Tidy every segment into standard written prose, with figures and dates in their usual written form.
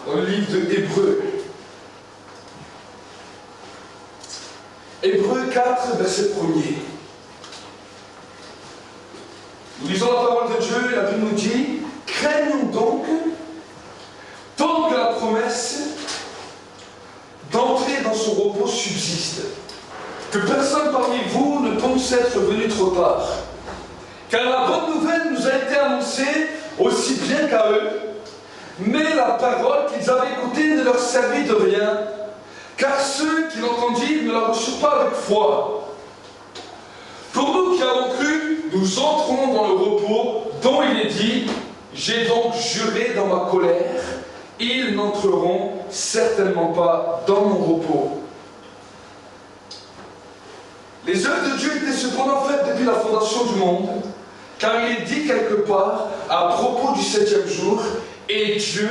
dans le livre de Hébreux. Hébreux 4, verset 1er. Nous lisons la parole de Dieu et la Bible nous dit « Craignons donc, tant que la promesse d'entrer dans son repos subsiste, que personne parmi vous ne pense être venu trop tard. Car la bonne nouvelle nous a été annoncée aussi bien qu'à eux, mais la parole qu'ils avaient écoutée ne leur servit de rien, car ceux qui l'entendirent ne la reçurent pas avec foi. Pour nous qui avons cru, nous entrons dans le repos dont il est dit « J'ai donc juré dans ma colère, ils n'entreront certainement pas dans mon repos. » Les œuvres de Dieu étaient cependant faites depuis la fondation du monde, car il est dit quelque part à propos du 7e jour, et Dieu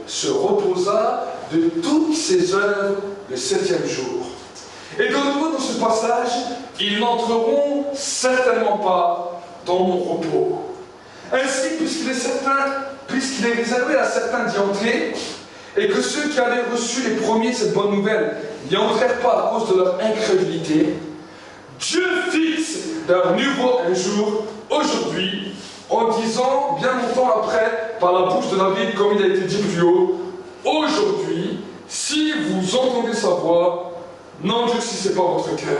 se reposa de toutes ses œuvres le 7e jour. Et de nouveau dans ce passage, ils n'entreront certainement pas dans mon repos. Ainsi, puisqu'il est réservé à certains d'y entrer, et que ceux qui avaient reçu les premiers cette bonne nouvelle n'y entrèrent pas à cause de leur incrédulité, Dieu fixe d'un nouveau un jour, aujourd'hui, en disant, bien longtemps après, par la bouche de David, comme il a été dit plus haut, aujourd'hui, si vous entendez sa voix, n'endurcissez pas votre cœur.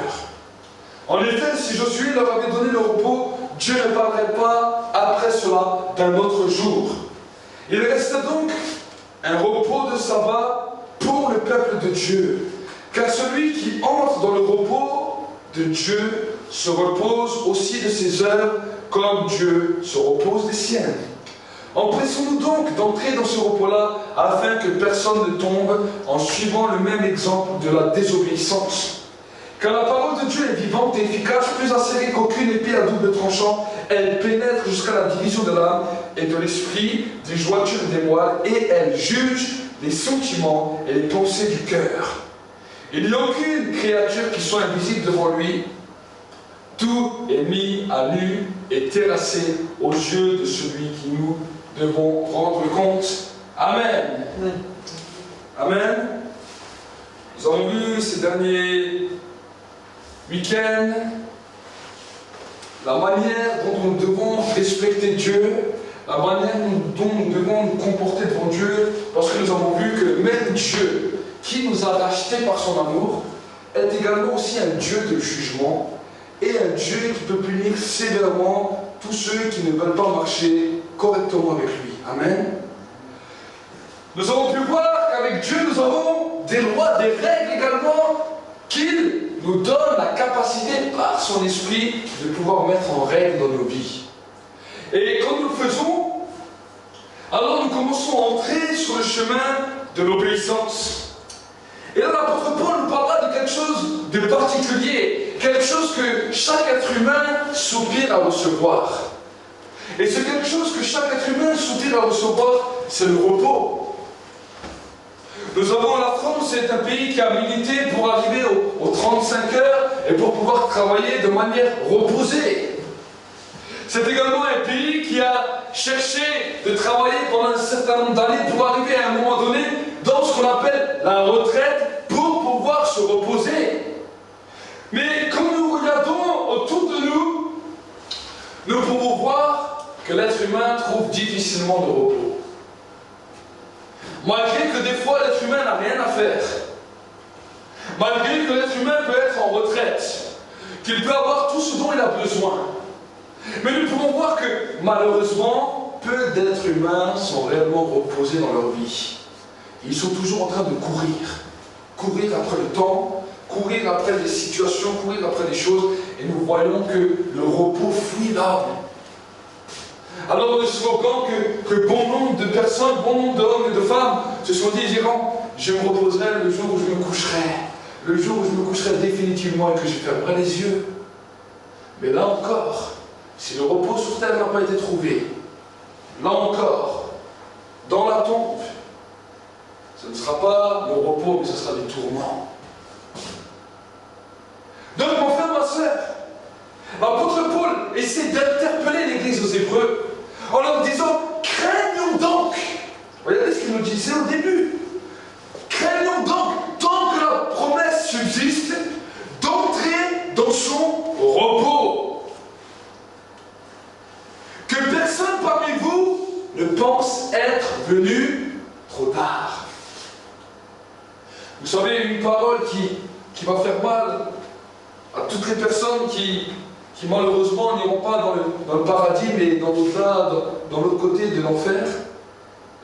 En effet, si Josué leur avait donné le repos, Dieu ne parlerait pas après cela d'un autre jour. Il reste donc un repos de sabbat pour le peuple de Dieu, car celui qui entre dans le repos de Dieu se repose aussi de ses œuvres comme Dieu se repose des siennes. Empressons-nous donc d'entrer dans ce repos-là afin que personne ne tombe en suivant le même exemple de la désobéissance. Car la parole de Dieu est vivante et efficace, plus acérée qu'aucune épée à double tranchant. Elle pénètre jusqu'à la division de l'âme et de l'esprit, des jointures et des moelles, et elle juge les sentiments et les pensées du cœur. Il n'y a aucune créature qui soit invisible devant lui. Tout est mis à nu et terrassé aux yeux de celui qui nous devons rendre compte. Amen. Amen. Nous avons vu ces derniers week-end la manière dont nous devons respecter Dieu, la manière dont nous devons nous comporter devant Dieu, parce que nous avons vu que même Dieu, qui nous a rachetés par son amour, est également aussi un Dieu de jugement et un Dieu qui peut punir sévèrement tous ceux qui ne veulent pas marcher correctement avec lui. Amen. Nous avons pu voir qu'avec Dieu, nous avons des lois, des règles également, qu'il nous donne la capacité par son esprit de pouvoir mettre en règle dans nos vies. Et quand nous le faisons, alors nous commençons à entrer sur le chemin de l'obéissance. Et là, l'apôtre Paul nous parlera de quelque chose de particulier, quelque chose que chaque être humain soupire à recevoir. Et c'est quelque chose que chaque être humain soupire à recevoir, c'est le repos. Nous avons la France, c'est un pays qui a milité pour arriver aux 35 heures et pour pouvoir travailler de manière reposée. C'est également un pays qui a cherché de travailler pendant un certain nombre d'années pour arriver à un moment donné dans ce qu'on appelle la retraite pour pouvoir se reposer. Mais quand nous regardons autour de nous, nous pouvons voir que l'être humain trouve difficilement de repos. Malgré que des fois l'être humain n'a rien à faire, malgré que l'être humain peut être en retraite, qu'il peut avoir tout ce dont il a besoin. Mais nous pouvons voir que malheureusement, peu d'êtres humains sont réellement reposés dans leur vie. Ils sont toujours en train de courir après le temps, courir après des situations, courir après des choses, et nous voyons que le repos fuit l'âme. Alors le slogan que bon nombre de personnes, bon nombre d'hommes et de femmes se sont dit, diront, je me reposerai le jour où je me coucherai, le jour où je me coucherai définitivement et que je fermerai les yeux. Mais là encore, si le repos sur terre n'a pas été trouvé, là encore, dans la tombe, ce ne sera pas le repos, mais ce sera des tourments. Donc mon frère, ma soeur, l'apôtre Paul essaie d'interpeller l'église aux Hébreux en leur disant, craignons donc. Regardez ce qu'il nous disait au début. Vous savez, une parole qui va faire mal à toutes les personnes qui malheureusement n'iront pas dans le paradis, mais dans l'autre côté de l'enfer.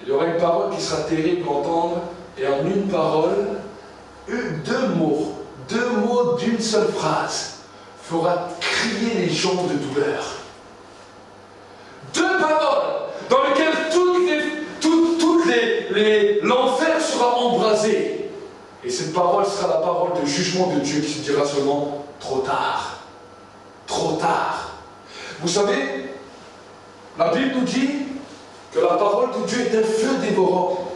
Il y aura une parole qui sera terrible à entendre, et en une parole, deux mots d'une seule phrase, fera crier les gens de douleur. Deux paroles dans lesquelles l'enfer sera embrasé. Et cette parole sera la parole de jugement de Dieu qui se dira seulement trop tard. Trop tard. Vous savez, la Bible nous dit que la parole de Dieu est un feu dévorant.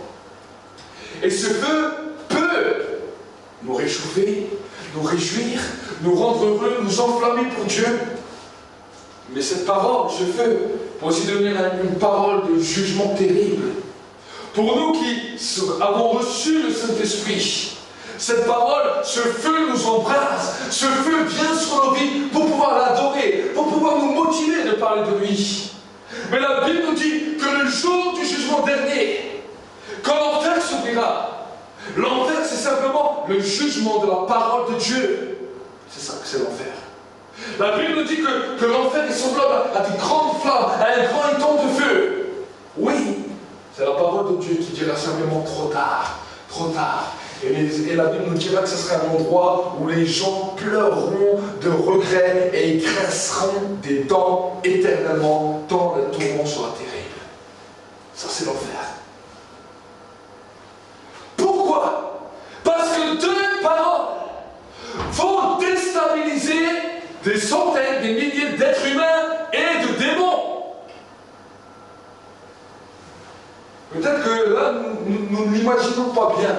Et ce feu peut nous réchauffer, nous réjouir, nous rendre heureux, nous enflammer pour Dieu. Mais cette parole, ce feu, peut aussi devenir une parole de jugement terrible. Pour nous qui avons reçu le Saint-Esprit, cette parole, ce feu nous embrase, ce feu vient sur nos vies pour pouvoir l'adorer, pour pouvoir nous motiver de parler de lui. Mais la Bible nous dit que le jour du jugement dernier, quand l'enfer s'ouvrira, l'enfer c'est simplement le jugement de la parole de Dieu. C'est ça que c'est l'enfer. La Bible nous dit que l'enfer est semblable à des grandes flammes, à un grand étang de feu. Oui, c'est la parole de Dieu qui dira simplement trop tard, trop tard. Et la Bible nous dira que ce sera un endroit où les gens pleureront de regret et ils grinceront des dents éternellement, tant le tourment sera terrible. Ça, c'est l'enfer. Pourquoi? Parce que deux paroles vont déstabiliser des centaines, des milliers d'êtres humains et de démons. Peut-être que là, nous ne l'imaginons pas bien.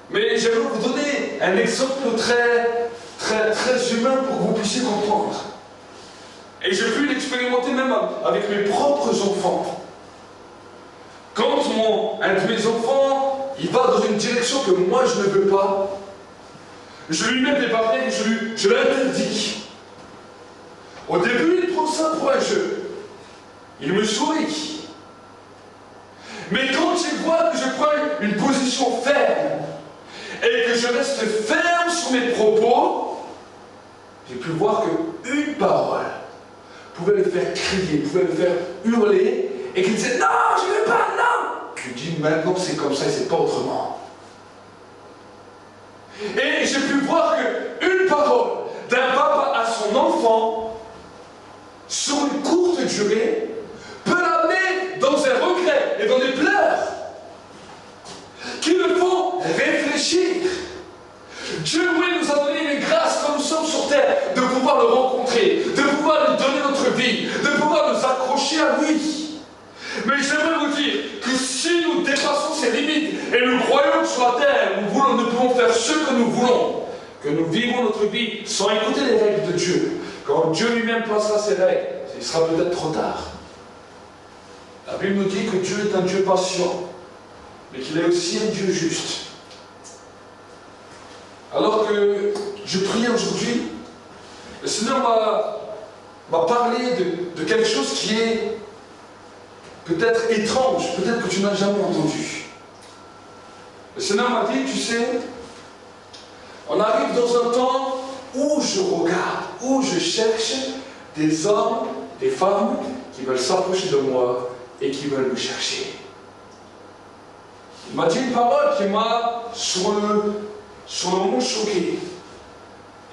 Mais j'aimerais vous donner un exemple très humain pour que vous puissiez comprendre. Et j'ai pu l'expérimenter même avec mes propres enfants. Quand un de mes enfants, il va dans une direction que moi je ne veux pas, je lui mets des barrières et je l'interdis. Au début, il prend ça pour un jeu. Il me sourit. Mais quand il voit que je prends une position ferme, et que je reste ferme sur mes propos, j'ai pu voir qu'une parole pouvait le faire crier, pouvait le faire hurler, et qu'il disait « Non, je ne veux pas, non !» Je lui dis « Maintenant c'est comme ça et c'est pas autrement. » Et j'ai pu voir qu'une parole d'un papa à son enfant, sur une courte durée, peut l'amener dans un regret et dans des pleurs qui le font réfléchir. Dieu, oui, nous a donné une grâce quand nous sommes sur terre, de pouvoir le rencontrer, de pouvoir lui donner notre vie, de pouvoir nous accrocher à lui. Mais j'aimerais vous dire que si nous dépassons ces limites et nous croyons que sur la terre, nous pouvons faire ce que nous voulons, que nous vivons notre vie sans écouter les règles de Dieu, quand Dieu lui-même placera ses règles, il sera peut-être trop tard. La Bible nous dit que Dieu est un Dieu patient, mais qu'il est aussi un Dieu juste. Alors que je priais aujourd'hui, le Seigneur m'a parlé de quelque chose qui est peut-être étrange, peut-être que tu n'as jamais entendu. Le Seigneur m'a dit, tu sais, on arrive dans un temps où je regarde, où je cherche des hommes, des femmes qui veulent s'approcher de moi et qui veulent me chercher. Il m'a dit une parole qui m'a, sur le moment, choqué.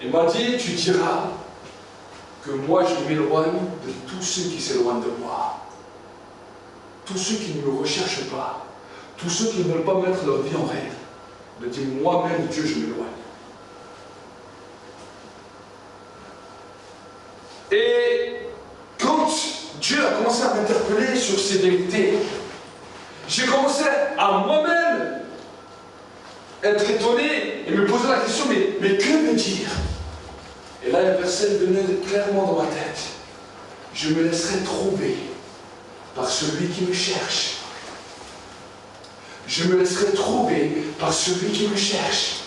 Il m'a dit, tu diras que moi je m'éloigne de tous ceux qui s'éloignent de moi. Tous ceux qui ne me recherchent pas. Tous ceux qui ne veulent pas mettre leur vie en règle. Il m'a dit, moi-même, Dieu, je m'éloigne. Et quand Dieu a commencé à m'interpeller sur ces vérités, j'ai commencé à moi-même être étonné et me poser la question, mais que me dire? Et là, un verset venait clairement dans ma tête. Je me laisserai trouver par celui qui me cherche. Je me laisserai trouver par celui qui me cherche.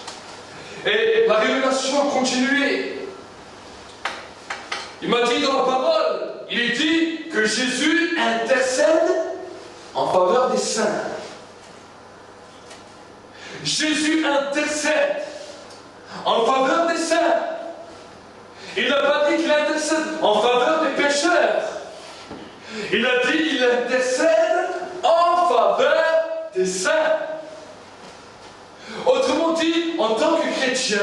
Et la révélation a continué. Il m'a dit dans la parole, il est dit que Jésus intercède en faveur des saints. Jésus intercède en faveur des saints. Il n'a pas dit qu'il intercède en faveur des pécheurs. Il a dit qu'il intercède en faveur des saints. Autrement dit, en tant que chrétiens,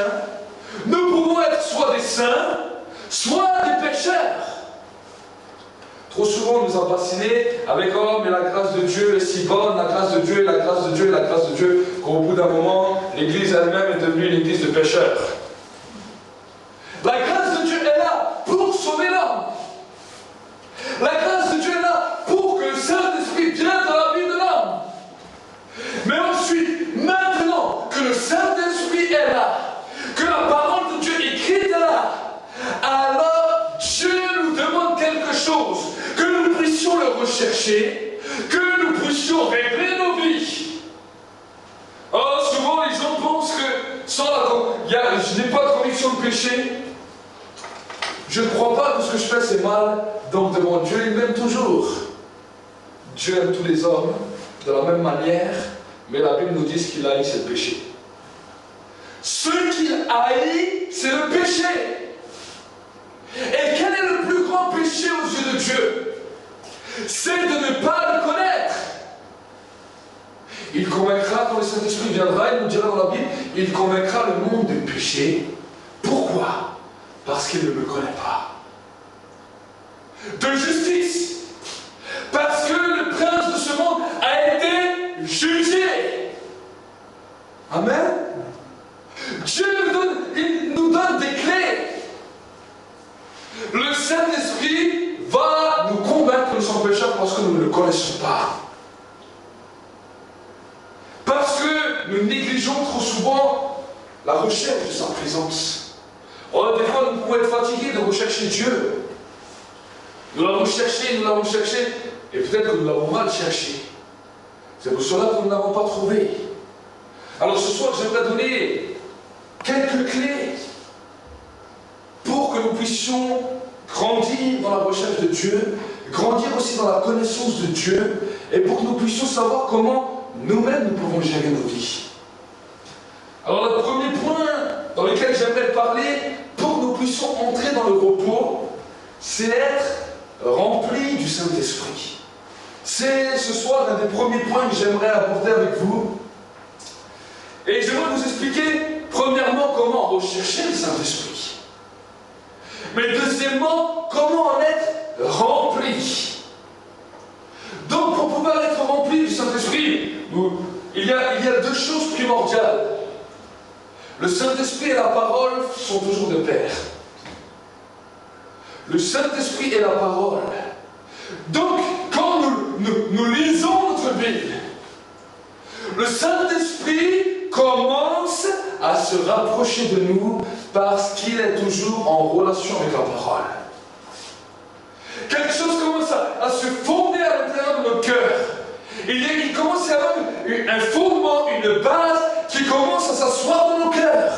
nous pouvons être soit des saints, soit des pécheurs. Trop souvent, on nous a fascinés avec oh, mais la grâce de Dieu est si bonne, la grâce de Dieu, la grâce de Dieu, la grâce de Dieu, qu'au bout d'un moment, l'Église elle-même est devenue une église de pécheurs. La grâce de Dieu est là pour sauver l'homme. La grâce de Dieu est là pour que le Saint-Esprit vienne dans la vie de l'homme. Mais ensuite, maintenant que le Saint-Esprit est là, que la parole de Dieu écrite est là, alors Dieu nous demande quelque chose, que nous puissions le rechercher, que nous puissions régler nos vies. Oh, souvent les gens pensent que je n'ai pas de conviction de péché, je ne crois pas que ce que je fais c'est mal, donc devant Dieu il m'aime toujours. Dieu aime tous les hommes de la même manière, mais la Bible nous dit ce qu'il haït, c'est le péché. Ce qu'il haït, c'est le péché. Et quel est le plus grand péché aux yeux de Dieu? C'est de ne pas le connaître. Il convaincra, quand le Saint-Esprit viendra, il nous dira dans la Bible, il convaincra le monde du péché. Pourquoi? Parce qu'il ne me connaît pas. De justice. Parce que le prince de ce monde a été jugé. Amen. Dieu nous donne des clés. Le Saint-Esprit va nous convaincre que nous sommes pécheurs parce que nous ne le connaissons pas. Parce que nous négligeons trop souvent la recherche de sa présence. Oh, des fois, nous pouvons être fatigués de rechercher Dieu. Nous l'avons cherché, et peut-être que nous l'avons mal cherché. C'est pour cela que nous ne l'avons pas trouvé. Alors ce soir, j'aimerais donner quelques clés pour que nous puissions grandir dans la recherche de Dieu, grandir aussi dans la connaissance de Dieu, et pour que nous puissions savoir comment nous-mêmes nous pouvons gérer nos vies. Alors le premier point dans lequel j'aimerais parler, pour que nous puissions entrer dans le repos, c'est être rempli du Saint-Esprit. C'est ce soir un des premiers points que j'aimerais aborder avec vous. Et j'aimerais vous expliquer, premièrement, comment rechercher le Saint-Esprit. Mais deuxièmement, comment en être rempli. Donc, pour pouvoir être rempli du Saint-Esprit, il y a deux choses primordiales. Le Saint-Esprit et la parole sont toujours de pair. Le Saint-Esprit et la parole. Donc, quand nous lisons notre Bible, le Saint-Esprit commence à se rapprocher de nous parce qu'il est toujours en relation avec la parole. Quelque chose commence à se fonder à l'intérieur de notre cœur. Il commence à y avoir un fondement, une base qui commence à s'asseoir dans nos cœurs.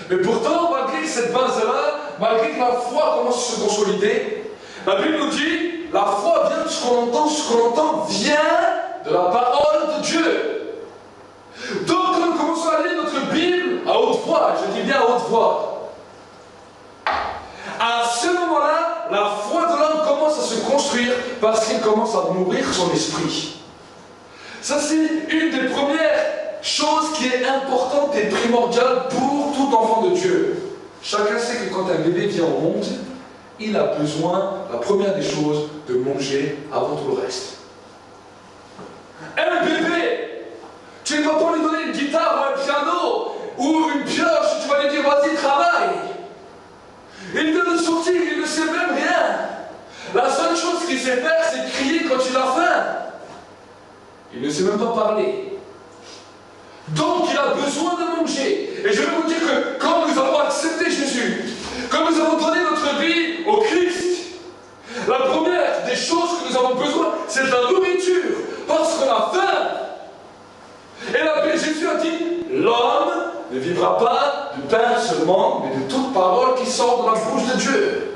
Mais pourtant, malgré cette base-là, malgré que la foi commence à se consolider, la Bible nous dit, la foi vient de ce qu'on entend vient de la parole de Dieu. Donc, quand nous commençons à lire notre Bible à haute voix, je dis bien à haute voix, à ce moment-là, la foi de l'homme commence à se construire parce qu'il commence à nourrir son esprit. Ça, c'est une des premières choses qui est importante et primordiale pour tout enfant de Dieu. Chacun sait que quand un bébé vient au monde, il a besoin, la première des choses, de manger avant tout le reste. Un bébé, tu ne vas pas lui donner une guitare ou un piano ou une pioche, tu vas lui dire vas-y travaille. Il vient de sortir, il ne sait même rien. La seule chose qu'il sait faire, c'est crier quand il a faim. Il ne sait même pas parler. Donc il a besoin de manger. Et je vais vous dire que quand nous avons accepté Jésus, quand nous avons donné notre vie au Christ, la première des choses que nous avons besoin, c'est de la nourriture. Parce qu'on a faim. Et là, Jésus a dit, l'homme ne vivra pas de pain seulement, mais de toute parole qui sort de la bouche de Dieu.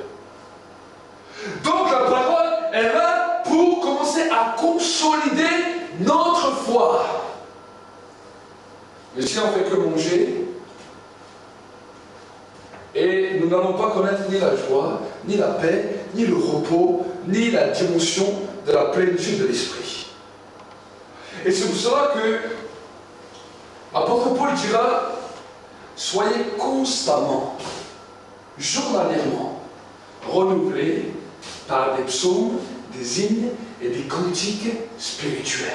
Donc la parole est là pour commencer à consolider notre foi. Mais si on fait que manger, et nous n'allons pas connaître ni la joie, ni la paix, ni le repos, ni la dimension de la plénitude de l'esprit. Et c'est pour cela que l'apôtre Paul dira, soyez constamment, journalièrement, renouvelés par des psaumes, des hymnes et des cantiques spirituels.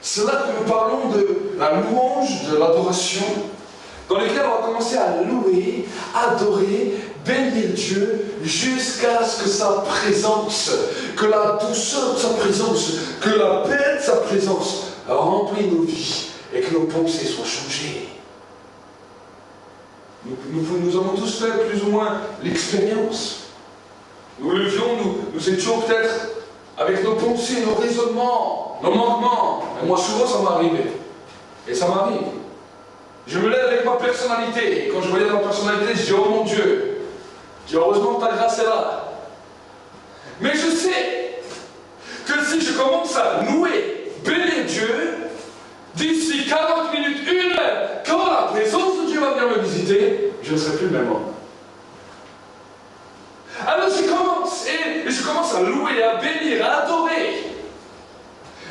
C'est là que nous parlons de la louange, de l'adoration, dans lesquels on va commencer à louer, adorer, bénir Dieu jusqu'à ce que sa présence, que la douceur de sa présence, que la paix de sa présence remplisse nos vies et que nos pensées soient changées. Nous avons tous fait plus ou moins l'expérience. Nous levions, nous étions peut-être avec nos pensées, nos raisonnements, nos manquements. Et moi souvent ça m'est arrivé. Et ça m'arrive. Je me lève avec ma personnalité. Et quand je voyais ma personnalité, je dis, oh mon Dieu, je dis, heureusement que ta grâce est là. Mais je sais que si je commence à louer, bénir Dieu, d'ici 40 minutes, 1 heure, quand la présence de Dieu va venir me visiter, je ne serai plus le même homme. Alors je commence à louer, à bénir, à adorer.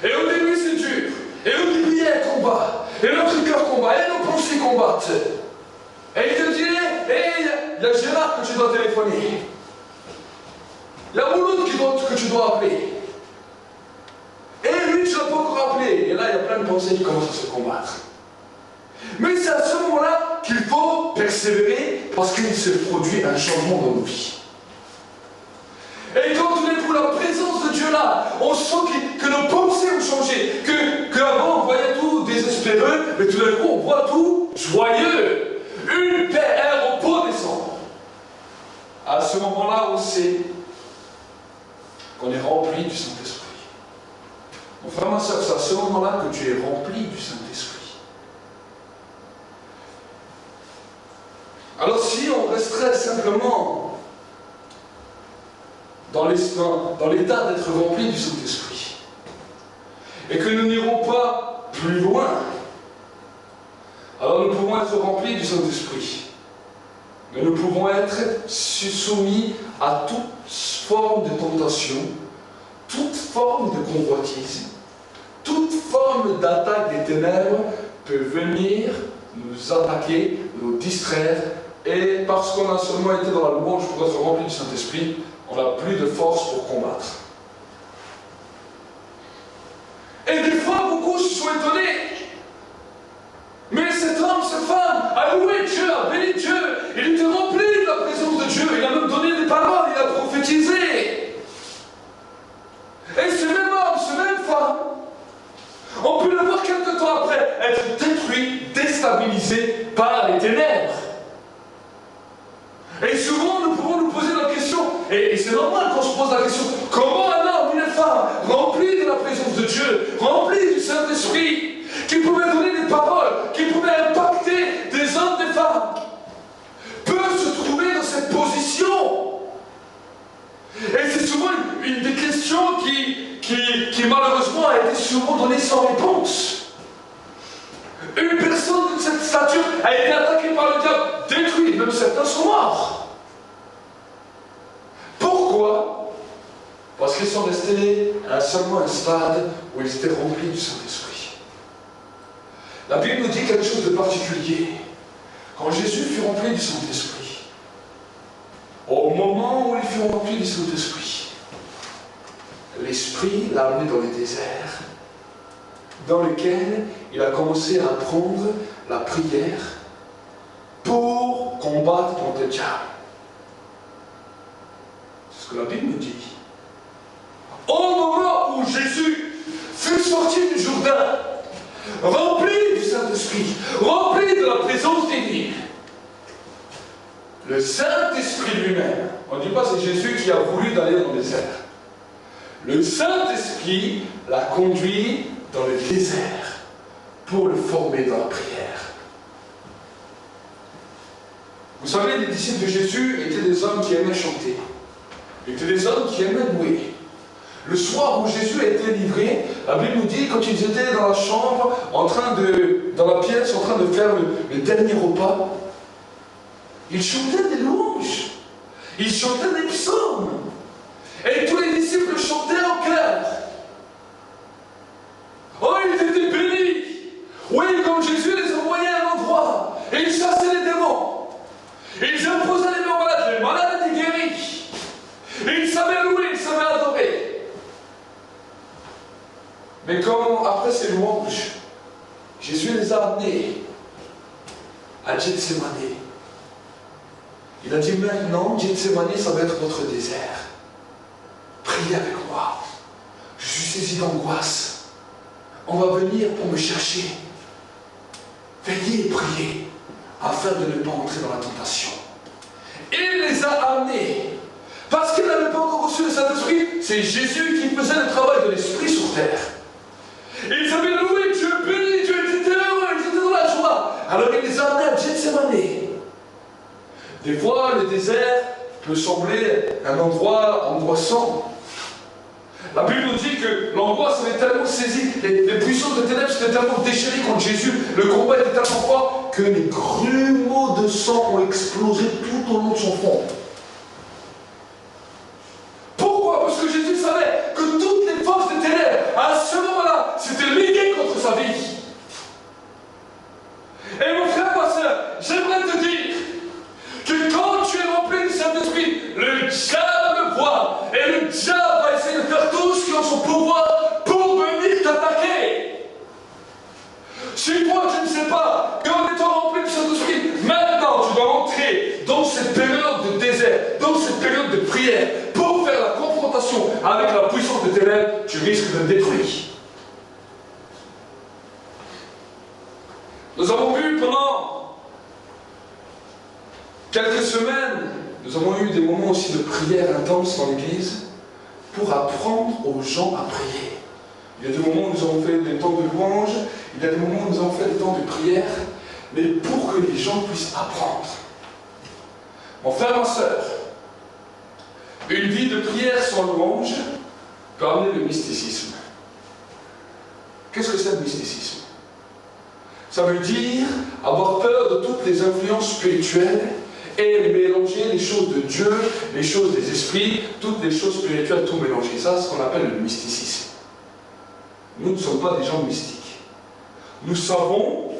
Et au début c'est dur. Et au début il y a un combat. Et notre cœur combat. Et nos pensées combattent. Et il te dit, il y a Gérard que tu dois téléphoner. Il y a Mouloud que tu dois appeler. Et lui tu ne l'as pas encore appelé. Et là il y a plein de pensées qui commencent à se combattre. Mais c'est à ce moment-là qu'il faut persévérer parce qu'il se produit un changement dans nos vies. Et quand tout d'un coup la présence de Dieu là, on sent que nos pensées ont changé, qu'avant on voyait tout désespéreux, mais tout d'un coup on voit tout joyeux, une paix, un repos descend. À ce moment-là on sait qu'on est rempli du Saint-Esprit. Mon frère, ma soeur, c'est à ce moment-là que tu es rempli du Saint-Esprit. Alors si on resterait simplement dans l'état d'être rempli du Saint-Esprit, et que nous n'irons pas plus loin, alors nous pouvons être remplis du Saint-Esprit, mais nous pouvons être soumis à toute forme de tentation, toute forme de convoitise, toute forme d'attaque des ténèbres peut venir nous attaquer, nous distraire, et parce qu'on a seulement été dans la louange pour être rempli du Saint-Esprit, on n'a plus de force pour combattre. Et des fois, beaucoup se sont étonnés. Mais cet homme, cette femme, a loué Dieu, a béni Dieu. Il était rempli de la présence de Dieu. Il a même donné des paroles, il a prophétisé. Et ce même homme, ce même femme, on peut le voir quelque temps après être détruit, déstabilisé par les ténèbres. Et souvent, nous pouvons nous poser la question, et c'est normal qu'on se pose la question, comment un homme, une femme, rempli de la présence de Dieu, rempli du Saint-Esprit, qui pouvait donner des paroles, qui pouvait impacter des hommes, des femmes, peut se trouver dans cette position? Et c'est souvent une des questions qui malheureusement a été souvent donnée sans réponse. Une personne de cette stature a été attaquée par le diable, détruite, même certains sont morts. Pourquoi? Parce qu'ils sont restés à seulement un stade où ils étaient remplis du Saint-Esprit. La Bible nous dit quelque chose de particulier. Quand Jésus fut rempli du Saint-Esprit, au moment où il fut rempli du Saint-Esprit, l'Esprit l'a amené dans les déserts, dans lequel il a commencé à apprendre la prière pour combattre contre le diable. C'est ce que la Bible nous dit. Au moment où Jésus fut sorti du Jourdain, rempli du Saint-Esprit, rempli de la présence divine, le Saint-Esprit lui-même, on ne dit pas c'est Jésus qui a voulu d'aller dans le désert. Le Saint-Esprit l'a conduit dans le désert pour le former dans la prière. Vous savez, les disciples de Jésus étaient des hommes qui aimaient chanter, étaient des hommes qui aimaient louer. Le soir où Jésus a été livré, La Bible nous dit, quand ils étaient dans la chambre, dans la pièce, en train de faire le dernier repas, ils chantaient des louanges. Ils chantaient des psaumes. Et tous les disciples chantaient en chœur. Oh, ils étaient bénis. Oui, comme Jésus les envoyait à un endroit. Et ils chassaient les démons. Ils imposaient les malades. Les malades étaient guéris. Et ils savaient louer, ils savaient adorer. Mais quand, après ces louanges, Jésus les a amenés à Gethsémane. Il a dit maintenant, Gethsémane, ça va être votre désert. Priez avec moi. Je suis saisi d'angoisse. On va venir pour me chercher. Veillez et priez, afin de ne pas entrer dans la tentation. Il les a amenés. Parce qu'ils n'avaient pas encore reçu le Saint-Esprit, c'est Jésus qui faisait le travail de l'Esprit sur terre. Ils avaient loué Dieu, béni Dieu, ils étaient heureux, ils étaient dans la joie. Alors il les a amenés à Gethsémane. Des fois, le désert peut sembler un endroit angoissant. La Bible nous dit que l'angoisse avait tellement saisi, les puissances de ténèbres s'étaient tellement déchirées contre Jésus, le combat était tellement fort que les grumeaux de sang ont explosé tout au long de son front. Pourquoi? Parce que Jésus savait que toutes les forces des ténèbres, à ce moment-là, s'étaient liguées contre sa vie. Et mon frère, ma soeur, j'aimerais te dire que quand tu es rempli du Saint-Esprit, le diable voit, et le diable va essayer de faire tout ce qui est en son pouvoir pour venir t'attaquer. Si toi tu ne sais pas qu'en étant rempli du Saint-Esprit, maintenant tu dois entrer dans cette période de désert, dans cette période de prière, pour faire la confrontation avec la puissance des ténèbres, tu risques de te détruire. Nous avons vu pendant quelques semaines, nous avons eu des moments aussi de prière intense dans l'église pour apprendre aux gens à prier. Il y a des moments où nous avons fait des temps de louange, il y a des moments où nous avons fait des temps de prière, mais pour que les gens puissent apprendre. Mon frère, ma soeur, une vie de prière sans louange peut amener le mysticisme. Qu'est-ce que c'est le mysticisme? Ça veut dire avoir peur de toutes les influences spirituelles et mélanger les choses de Dieu, les choses des esprits, toutes les choses spirituelles, tout mélanger. Ça, c'est ce qu'on appelle le mysticisme. Nous ne sommes pas des gens mystiques. Nous savons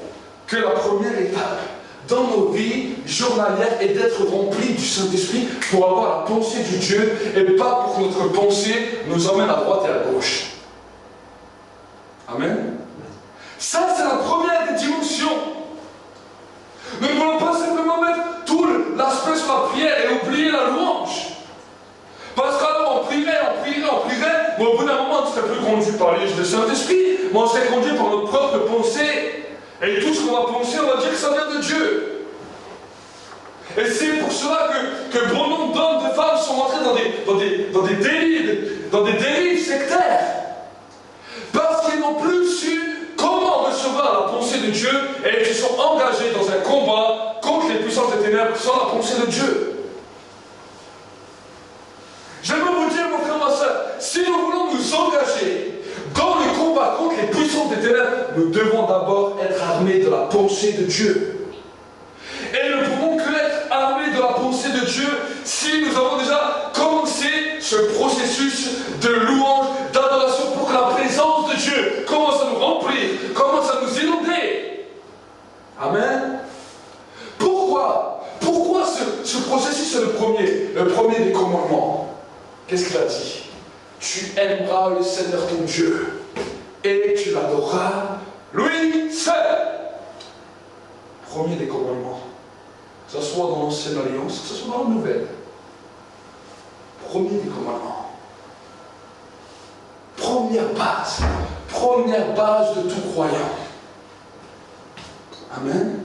que la première étape dans nos vies journalières est d'être remplis du Saint-Esprit pour avoir la pensée du Dieu et pas pour que notre pensée nous emmène à droite et à gauche. Amen. Ça, c'est la première des dimensions. Nous ne voulons pas simplement mettre tout l'aspect sur la prière et oublier la louange. Parce qu'alors on prierait, mais au bout d'un moment, on ne serait plus conduit par les du Saint-Esprit, mais on serait conduit par notre propre pensée. Et tout ce qu'on va penser, on va dire que ça vient de Dieu. Et c'est pour cela que bon nombre d'hommes, de femmes sont entrés dans des dérives sectaires. Parce qu'ils n'ont plus su comment recevoir la pensée de Dieu et ils sont engagés dans un combat contre les puissances des ténèbres sans la pensée de Dieu. J'aimerais vous dire, mon frère, ma soeur, si nous voulons nous engager dans le combat contre les puissances des ténèbres, nous devons d'abord être armés de la pensée de Dieu. Et nous ne pouvons que être armés de la pensée de Dieu si nous avons déjà commencé ce processus de louange, d'adoration pour que la présence de Dieu commence à nous remplir, commence à nous inonder. Amen. Pourquoi ce processus est le premier des commandements? Qu'est-ce qu'il a dit? Tu aimeras le Seigneur ton Dieu et tu l'adoreras lui seul. Premier des commandements. Que ce soit dans l'Ancienne Alliance, que ce soit dans la Nouvelle. Premier des commandements. Première base de tout croyant. Amen.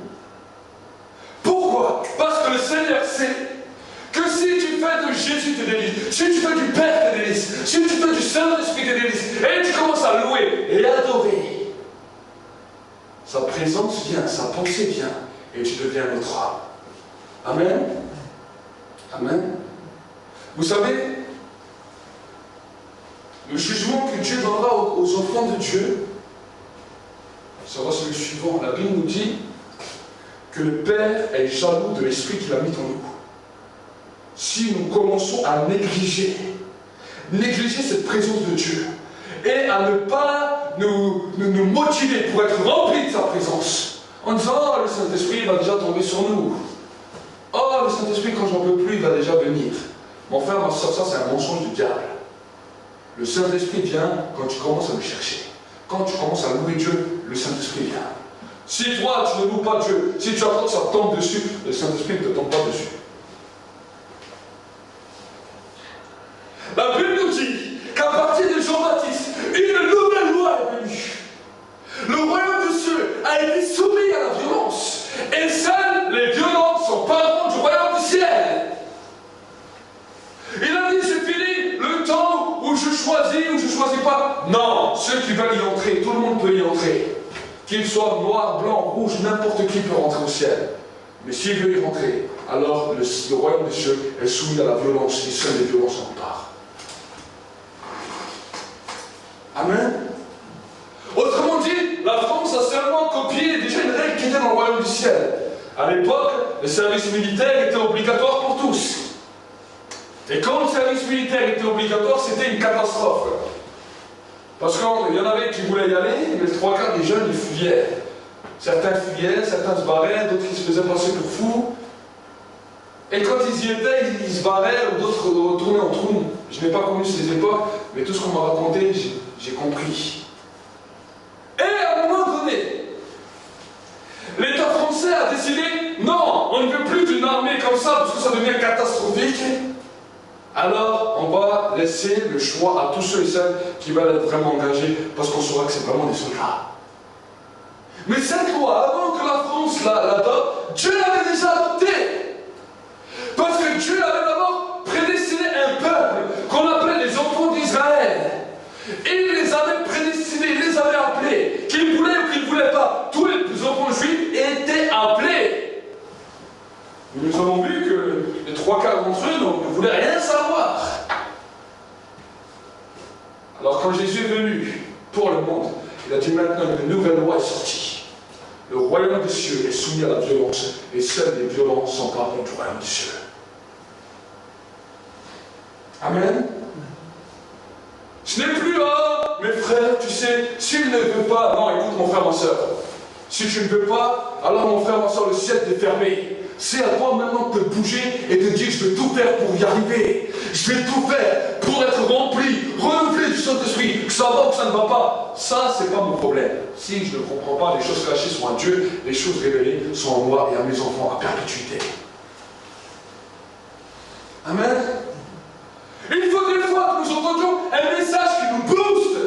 Pourquoi? Parce que le Seigneur sait que si tu fais de Jésus tes délices, si tu fais du Père tes délices, si tu fais du Saint-Esprit tes délices, et tu commences à louer et adorer, sa présence vient, sa pensée vient, et tu deviens notre âme. Amen. Amen. Vous savez, Le jugement que Dieu donnera aux enfants de Dieu sera celui suivant. La Bible nous dit que le Père est jaloux de l'Esprit qu'il a mis en nous. Si nous commençons à négliger cette présence de Dieu et à ne pas nous motiver pour être remplis de sa présence, en disant « Oh, le Saint-Esprit va déjà tomber sur nous. Oh, le Saint-Esprit, quand j'en peux plus, il va déjà venir. » Mon frère, ma soeur, ça c'est un mensonge du diable. Le Saint-Esprit vient quand tu commences à le chercher. Quand tu commences à louer Dieu, le Saint-Esprit vient. Si toi, tu ne loues pas Dieu, si tu attends que ça tombe dessus, le Saint-Esprit ne te tombe pas dessus. La Bible nous dit qu'à partir de Jean-Baptiste, une nouvelle loi est venue. Le royaume des cieux a été soumis à la violence. Et seuls les violents sont parents du royaume du ciel. Il a dit, c'est fini le temps où je choisis ou je ne choisis pas. Non, ceux qui veulent y entrer, tout le monde peut y entrer. Qu'il soit noir, blanc, rouge, n'importe qui peut rentrer au ciel. Mais s'il veut y rentrer, alors le royaume des cieux est soumis à la violence et seuls les violents s'en emparent. Amen. Autrement dit, la France a seulement copié déjà une règle qui était dans le royaume du ciel. À l'époque, le service militaire était obligatoire pour tous. Et quand le service militaire était obligatoire, c'était une catastrophe. Parce qu'il y en avait qui voulaient y aller, mais les trois quarts des jeunes, ils fuyaient. Certains fuyaient, certains se barraient, d'autres ils se faisaient passer pour fous. Et quand ils y étaient, ils se barraient, ou d'autres retournaient en trou. Je n'ai pas connu ces époques, mais tout ce qu'on m'a raconté, j'ai compris. Et à un moment donné, l'État français a décidé, non, on ne veut plus d'une armée comme ça, parce que ça devient catastrophique. Alors, on va laisser le choix à tous ceux et celles qui veulent être vraiment engagés, parce qu'on saura que c'est vraiment des soldats. Mais cette loi, avant que la France l'adopte, Dieu l'avait déjà adoptée. Parce que Dieu avait d'abord prédestiné un peuple qu'on appelait les enfants d'Israël. Et il les avait prédestinés, il les avait appelés. Qu'ils voulaient ou qu'ils ne voulaient pas, tous les enfants juifs étaient appelés. Nous avons vu que les trois quarts d'entre eux ne voulaient rien savoir. Alors quand Jésus est venu pour le monde, il a dit maintenant une nouvelle loi est sortie. Le royaume des cieux est soumis à la violence et seuls les violents s'emparent du royaume des cieux. Amen. Ce n'est plus mes frères, tu sais, s'il ne veut pas, non, écoute mon frère, ma soeur, si tu ne veux pas, alors mon frère, ma soeur, le ciel t'est fermé. C'est à toi maintenant de te bouger et de dire je vais tout faire pour y arriver. Je vais tout faire pour être rempli, renouvelé du Saint-Esprit. Que ça va ou que ça ne va pas, ça c'est pas mon problème. Si je ne comprends pas, les choses cachées sont à Dieu, les choses révélées sont en moi et à mes enfants à perpétuité. Amen. Il faut des fois que nous entendions un message qui nous booste,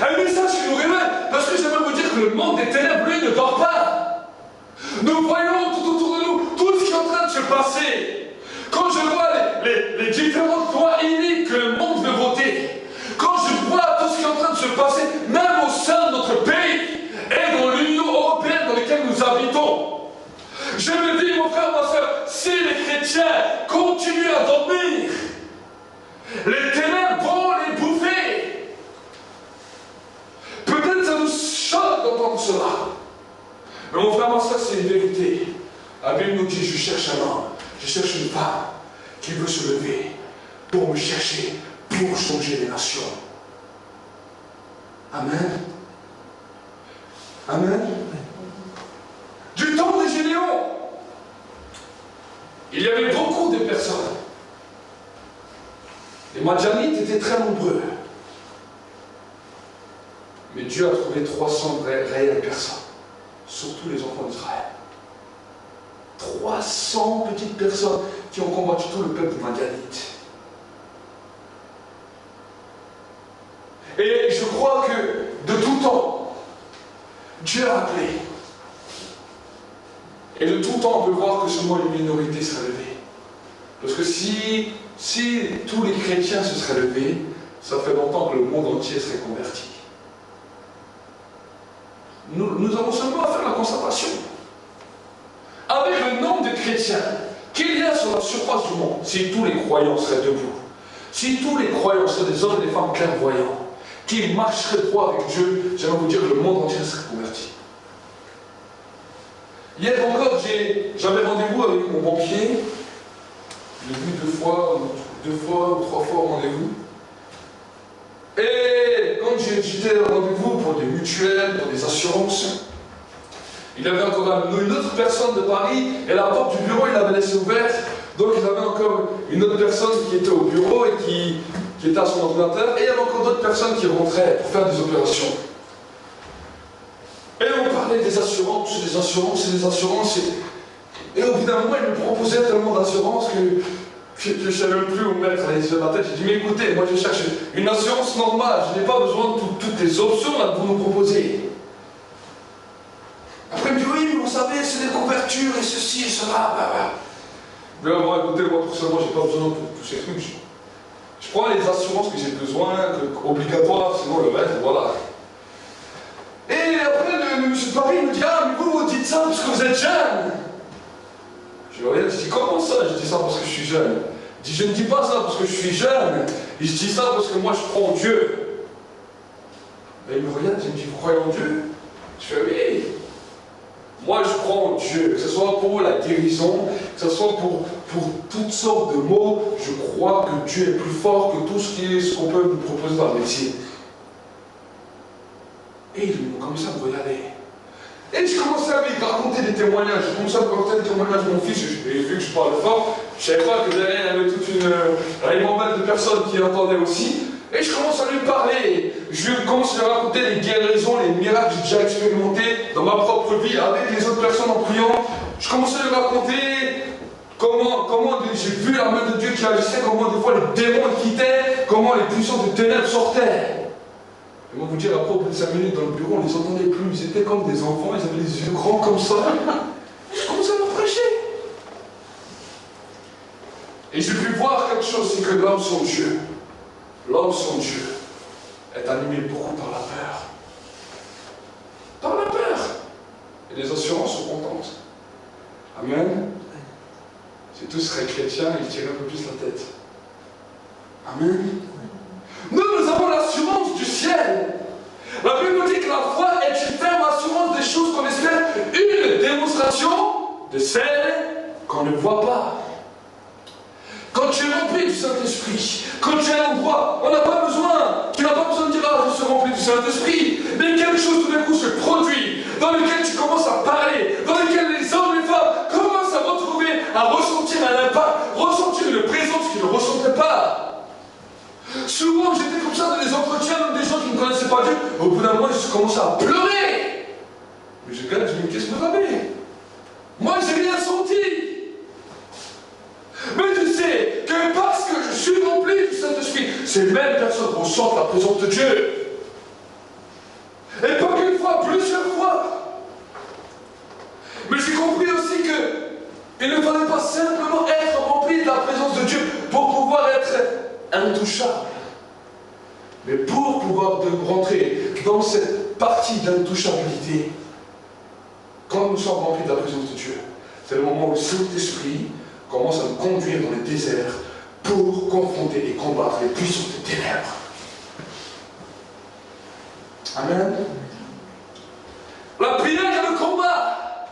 un message qui nous révèle. Parce que j'aimerais vous dire que le monde des ténèbres, lui, ne dort pas. Nous voyons tout autour de nous tout ce qui est en train de se passer. Quand je vois les différentes lois iniques que le monde veut voter, quand je vois tout ce qui est en train de se passer, même au sein de notre pays et dans l'Union européenne dans laquelle nous habitons, je me dis, mon frère, ma soeur, si les chrétiens continuent à dormir, les ténèbres vont les bouffer. Peut-être ça nous choque d'entendre cela. Mais mon frère, ma soeur, c'est une vérité. La Bible nous dit, je cherche un homme, je cherche une femme qui veut se lever pour me chercher, pour changer les nations. Amen. Amen. Du temps des Gédéons, il y avait beaucoup de personnes. Les Madianites étaient très nombreux. Mais Dieu a trouvé 300 réelles personnes, surtout les enfants d'Israël. 300 petites personnes qui ont combattu tout le peuple madianite. Et je crois que de tout temps, Dieu a appelé. Et de tout temps, on peut voir que seulement une minorité sera levée. Parce que si tous les chrétiens se seraient levés, ça fait longtemps que le monde entier serait converti. Nous avons seulement à faire la constatation. Avec le nombre de chrétiens qu'il y a sur la surface du monde, si tous les croyants seraient debout, si tous les croyants seraient des hommes et des femmes clairvoyants, qui marcherait droit avec Dieu, j'aimerais vous dire que le monde entier serait converti. Hier encore, j'avais rendez-vous avec mon banquier. Je l'ai vu deux fois ou trois fois au rendez-vous. Et quand j'étais au rendez-vous pour des mutuelles, pour des assurances, il y avait encore une autre personne de Paris, et la porte du bureau, il l'avait laissée ouverte. Donc il y avait encore une autre personne qui était au bureau et qui était à son ordinateur, et il y avait encore d'autres personnes qui rentraient pour faire des opérations. Et on parlait des assurances, et au bout d'un moment, il me proposait tellement d'assurances que je ne savais même plus où mettre les yeux de ma tête. J'ai dit, mais écoutez, moi je cherche une assurance normale, je n'ai pas besoin de toutes les options là, que vous nous proposez. Après, il me dit, oui, mais vous savez, c'est des couvertures, et ceci, et cela, Mais bon, écoutez, moi personnellement, je n'ai pas besoin de tous ces trucs. Je prends les assurances que j'ai besoin, obligatoires, sinon le reste, voilà. Et après, le monsieur de Paris me dit, ah, mais vous dites ça parce que vous êtes jeune. Je lui regarde, je dis, comment ça? Je dis ça parce que je suis jeune. Il dit, je ne dis pas ça parce que je suis jeune. Et je dis ça parce que moi, je crois en Dieu. Et il me regarde, il me dit, vous croyez en Dieu? Je fais, oui. Moi, je crois en Dieu, que ce soit pour la guérison, que ce soit pour toutes sortes de mots. Je crois que Dieu est plus fort que tout ce qu'on peut nous proposer dans le métier. Et il commençait à me regarder. Et je commençais à lui raconter des témoignages. Je commençais à me raconter des témoignages de mon fils. Et vu que je parle fort, je ne savais pas que derrière, il y avait toute une ribambelle de personnes qui entendaient aussi. Et je commence à lui parler. Je commence à lui raconter les guérisons, les miracles que j'ai déjà expérimentés dans ma propre vie avec les autres personnes en priant. Je commence à lui raconter comment j'ai vu la main de Dieu qui agissait, comment des fois les démons quittaient, comment les puissances de ténèbres sortaient. Et moi, vous dire, après, au bout de 5 minutes dans le bureau, on ne les entendait plus. Ils étaient comme des enfants, ils avaient les yeux grands comme ça. Je commençais à leur prêcher. Et j'ai pu voir quelque chose, c'est que l'homme sans Dieu, est animé beaucoup par la peur. Par la peur. Et les assurances sont contentes. Amen. Si tous seraient chrétiens, ils tireraient un peu plus la tête. Amen. Nous avons l'assurance du ciel. La Bible dit que la foi est une ferme assurance des choses qu'on espère, une démonstration de celles qu'on ne voit pas. Quand tu es rempli du Saint-Esprit, quand tu es à l'endroit, on n'a pas besoin, tu n'as pas besoin de dire, ah, je suis rempli du Saint-Esprit, mais quelque chose tout d'un coup se produit, dans lequel tu commences à parler, dans lequel les hommes et les femmes commencent à retrouver, à ressentir un impact, ressentir une présence qu'ils ne ressentaient pas. Souvent, j'étais comme ça dans des entretiens, même des gens qui ne connaissaient pas Dieu. Au bout d'un moment, ils commençaient à pleurer. Mais je regarde, je me dis, qu'est-ce que vous avez? Moi, j'ai rien senti. Mais tu sais que parce que je suis rempli du Saint-Esprit, ces mêmes personnes ressentent la présence de Dieu. Et pas qu'une fois, plusieurs fois. Mais j'ai compris aussi que il ne fallait pas simplement être rempli de la présence de Dieu pour pouvoir être intouchable. Mais pour pouvoir rentrer dans cette partie d'intouchabilité, quand nous sommes remplis de la présence de Dieu, c'est le moment où le Saint-Esprit commence à nous conduire dans les déserts pour confronter et combattre les puissances des ténèbres. Amen. La prière est le combat.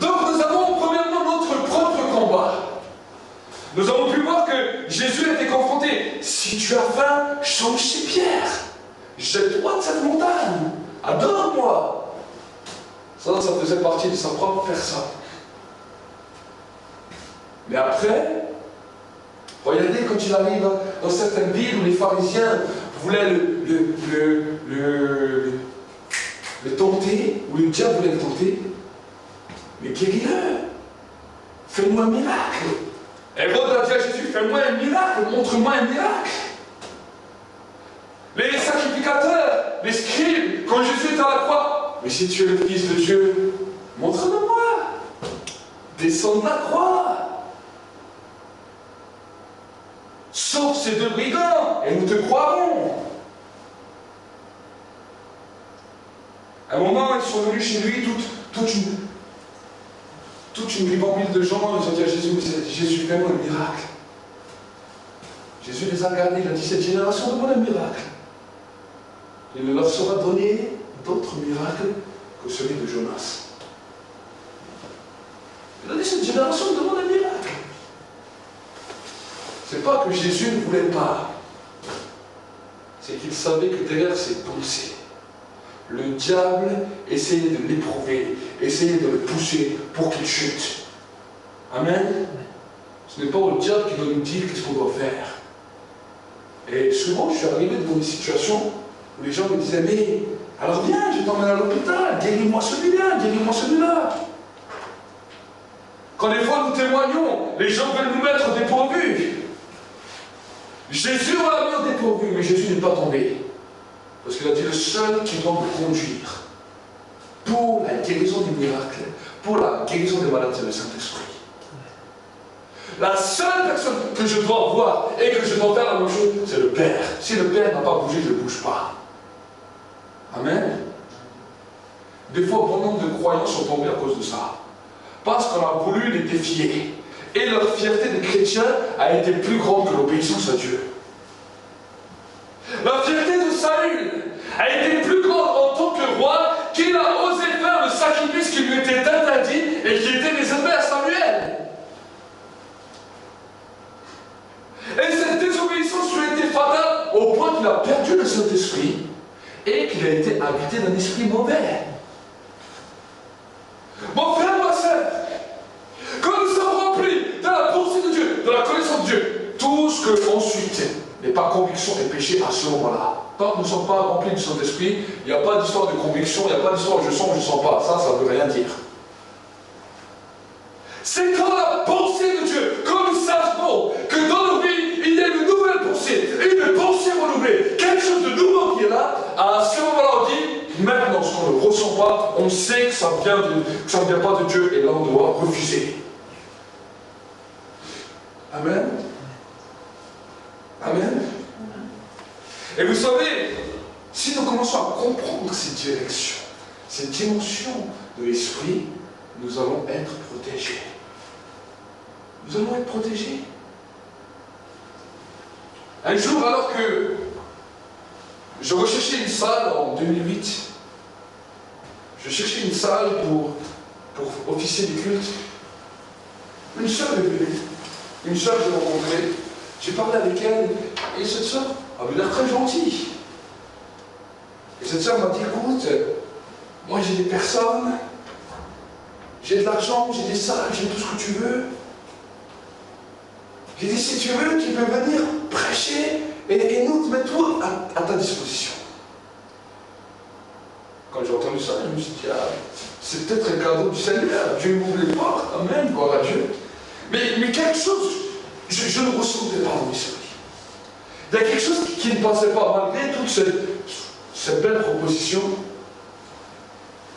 Donc nous avons premièrement notre propre combat. Nous avons pu voir que Jésus a été confronté. Si tu as faim, change ces pierres. Jette-toi de cette montagne. Adore-moi. Ça faisait partie de sa propre personne. Mais après, regardez quand il arrive dans certaines villes où les pharisiens voulaient le tenter, où le diable voulait le tenter, mais guéris-le. Fais-nous un miracle. Hérode a dit à Jésus, fais-moi un miracle, montre-moi un miracle. Les sacrificateurs, les scribes, quand Jésus est à la croix, mais si tu es le Fils de Dieu, montre-le-moi. Descends de la croix. Sauve ces deux brigands, et nous te croirons. À un moment, ils sont venus chez lui, toute une ribambelle de gens, ils ont dit à Jésus, mais Jésus, fais-moi un miracle. Jésus les a regardés, il a dit, cette génération demande un miracle. il ne leur sera donné d'autres miracles que celui de Jonas. Il a dit, cette génération demande un miracle. C'est pas que Jésus ne voulait pas. C'est qu'il savait que derrière ses pensées, le diable essayait de l'éprouver, essayait de le pousser pour qu'il chute. Amen. Ce n'est pas au diable qui doit nous dire qu'est-ce qu'on doit faire. Et souvent, je suis arrivé devant des situations où les gens me disaient, mais alors viens, je t'emmène à l'hôpital, guéris-moi celui-là, guéris-moi celui-là. Quand des fois nous témoignons, les gens veulent nous mettre dépourvus. Jésus va la mis dépourvu, mais Jésus n'est pas tombé. Parce qu'il a dit, le seul qui doit me conduire pour la guérison des miracles, pour la guérison des malades, c'est le Saint-Esprit. La seule personne que je dois voir et que je dois faire la même chose, c'est le Père. Si le Père n'a pas bougé, je ne bouge pas. Amen. Des fois, bon nombre de croyants sont tombés à cause de ça. Parce qu'on a voulu les défier. Et leur fierté de chrétiens a été plus grande que l'obéissance à Dieu. La fierté de Saül a été plus grande en tant que roi qu'il a osé faire le sacrifice qui lui était interdit et qui était réservé à Samuel. Et cette désobéissance lui a été fatale au point qu'il a perdu le Saint-Esprit et qu'il a été habité d'un esprit mauvais. Mon frère, ma soeur, quand nous sommes remplis de la pensée de Dieu, de la connaissance de Dieu, tout ce que ensuite n'est pas conviction et péché à ce moment-là. Tant que nous ne sommes pas remplis du Saint-Esprit, il n'y a pas d'histoire de conviction, il n'y a pas d'histoire je sens ou je ne sens pas. Ça ne veut rien dire. C'est quand la pensée de Dieu, quand nous savons que dans nos vies, il y a une nouvelle pensée, une pensée renouvelée, quelque chose de nouveau qui est là, à ce moment-là on dit, maintenant ce qu'on ne ressent pas, on sait que ça ne vient pas de Dieu et là on doit refuser. Amen. Amen. Et vous savez, si nous commençons à comprendre ces directions, ces dimensions de l'esprit, nous allons être protégés. Nous allons être protégés. Un jour, alors que je recherchais une salle en 2008, je cherchais une salle pour officier des cultes, une sœur est venue, une sœur que j'ai rencontrée, j'ai parlé avec elle, et cette sœur avait l'air très gentille. Et cette sœur m'a dit, écoute, moi j'ai des personnes, j'ai de l'argent, j'ai des salles, j'ai tout ce que tu veux. J'ai dit, si tu veux, tu peux venir prêcher et nous te mettre tout à ta disposition. Quand j'ai entendu ça, je me suis dit, ah, c'est peut-être un cadeau du Seigneur. Dieu m'ouvre les portes, amen, gloire à Dieu. Mais quelque chose, je ne ressentais pas dans l'esprit. Il y a quelque chose qui ne passait pas, malgré toute cette belle proposition.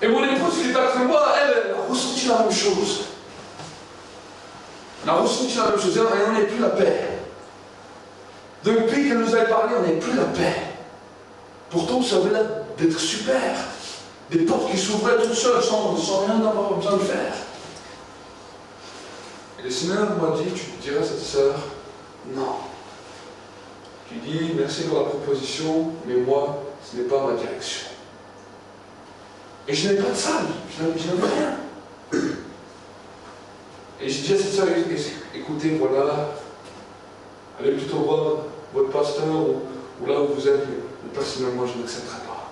Et mon épouse qui est à côté de moi, elle a ressenti la même chose. On a ressenti la même chose, et on n'est plus la paix. Depuis qu'elle nous avait parlé, on n'est plus la paix. Pourtant, ça avait l'air d'être super. Des portes qui s'ouvraient toutes seules, sans rien avoir besoin de faire. Et le Seigneur m'a dit, tu dirais à cette sœur, non. Tu dis, merci pour la proposition, mais moi, ce n'est pas ma direction. Et je n'ai pas de salle, je n'avais rien. Et j'ai dit à cette sœur, écoutez, voilà, allez plutôt voir votre pasteur ou là où vous êtes, mais personnellement, je n'accepterai pas.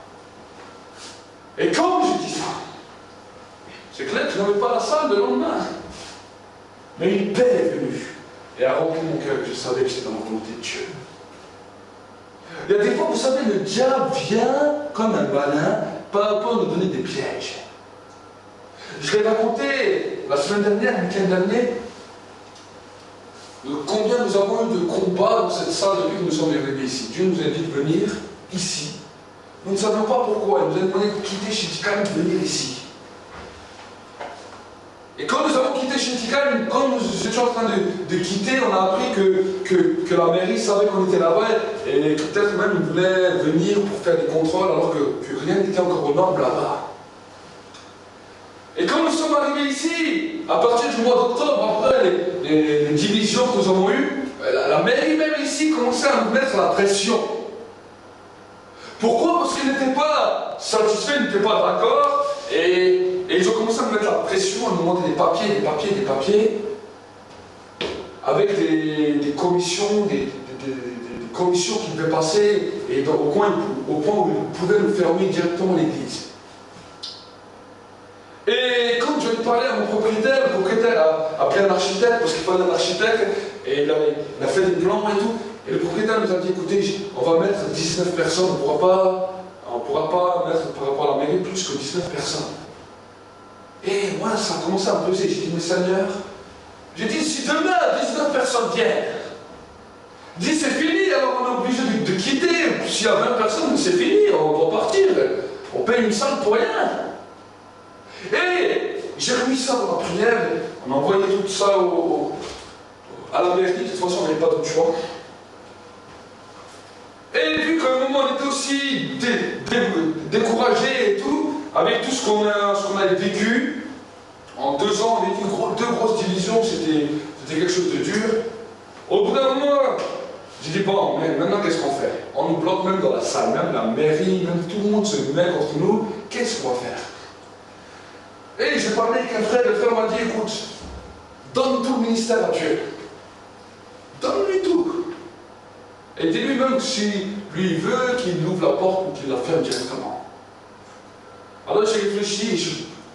Et quand j'ai dit ça, c'est clair que je n'avais pas la salle le lendemain. Mais une paix est venue et a rempli mon cœur que je savais que c'était dans la volonté de Dieu. Il y a des fois, vous savez, le diable vient comme un malin pour nous donner des pièges. Je l'ai raconté la semaine dernière, le week-end dernier, de combien nous avons eu de combats dans cette salle depuis que nous sommes arrivés ici. Dieu nous a dit de venir ici. Nous ne savions pas pourquoi. Il nous a demandé de quitter Shintikan et de venir ici. Et quand nous avons quitté Shintikan, quand nous étions en train de quitter, on a appris que la mairie savait qu'on était là-bas et peut-être même ils voulaient venir pour faire des contrôles alors que rien n'était encore aux normes là-bas. Et quand nous sommes arrivés ici, à partir du mois d'octobre, après les divisions que nous avons eues, la mairie même ici commençait à nous mettre la pression. Pourquoi? Parce qu'ils n'étaient pas satisfaits, ils n'étaient pas d'accord, et ils ont commencé à me mettre la pression, à me demander des papiers, avec des commissions, des commissions qui devaient passer, et au point où ils pouvaient nous fermer directement l'église. Et quand je parlais à mon propriétaire, le propriétaire a appelé un architecte, parce qu'il fallait un architecte, et il a fait des plans et tout. Et le propriétaire nous a dit, écoutez, on va mettre 19 personnes, on ne pourra pas mettre par rapport à la mairie plus que 19 personnes. Et moi, ça a commencé à me peser. J'ai dit, mais Seigneur, j'ai dit, si demain 19 personnes viennent, dit c'est fini, alors on est obligé de quitter. S'il y a 20 personnes, c'est fini, on doit partir. On paye une salle pour rien. Et j'ai remis ça dans la prière, on a envoyé tout ça à la mairie, de toute façon on n'avait pas d'autre choix. Et vu qu'à un moment on était aussi découragé et tout, avec tout ce qu'on avait vécu, en 2 ans on a vécu 2 grosses divisions, c'était quelque chose de dur. Au bout d'un moment, j'ai dit bon, mais maintenant qu'est-ce qu'on fait? On nous bloque même dans la salle, même la mairie, même tout le monde se met contre nous, qu'est-ce qu'on va faire? Et j'ai parlé avec un frère, le frère m'a dit, écoute, donne tout le ministère à Dieu. Donne-lui tout. Et dis-lui même que si lui veut, qu'il ouvre la porte ou qu'il la ferme directement. Alors j'ai réfléchi et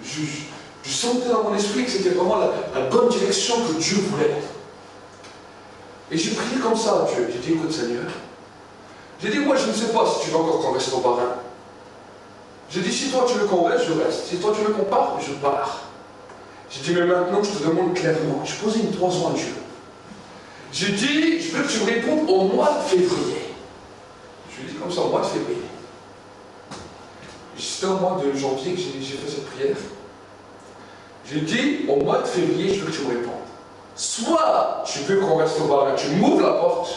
je sentais dans mon esprit que c'était vraiment la bonne direction que Dieu voulait. Et j'ai prié comme ça à Dieu. J'ai dit, écoute Seigneur, j'ai dit, moi je ne sais pas si tu veux encore qu'on reste au Bahreïn. J'ai dit, si toi tu veux qu'on reste, je reste. Si toi tu veux qu'on parte, je pars. J'ai dit, mais maintenant je te demande clairement. J'ai posé une 3 ans à Dieu. J'ai dit, je veux que tu me répondes au mois de février. Je lui ai dit comme ça, au mois de février. C'était au mois de janvier que j'ai fait cette prière. J'ai dit, au mois de février, je veux que tu me répondes. Soit tu veux qu'on reste au Bahreïn, tu m'ouvres la porte,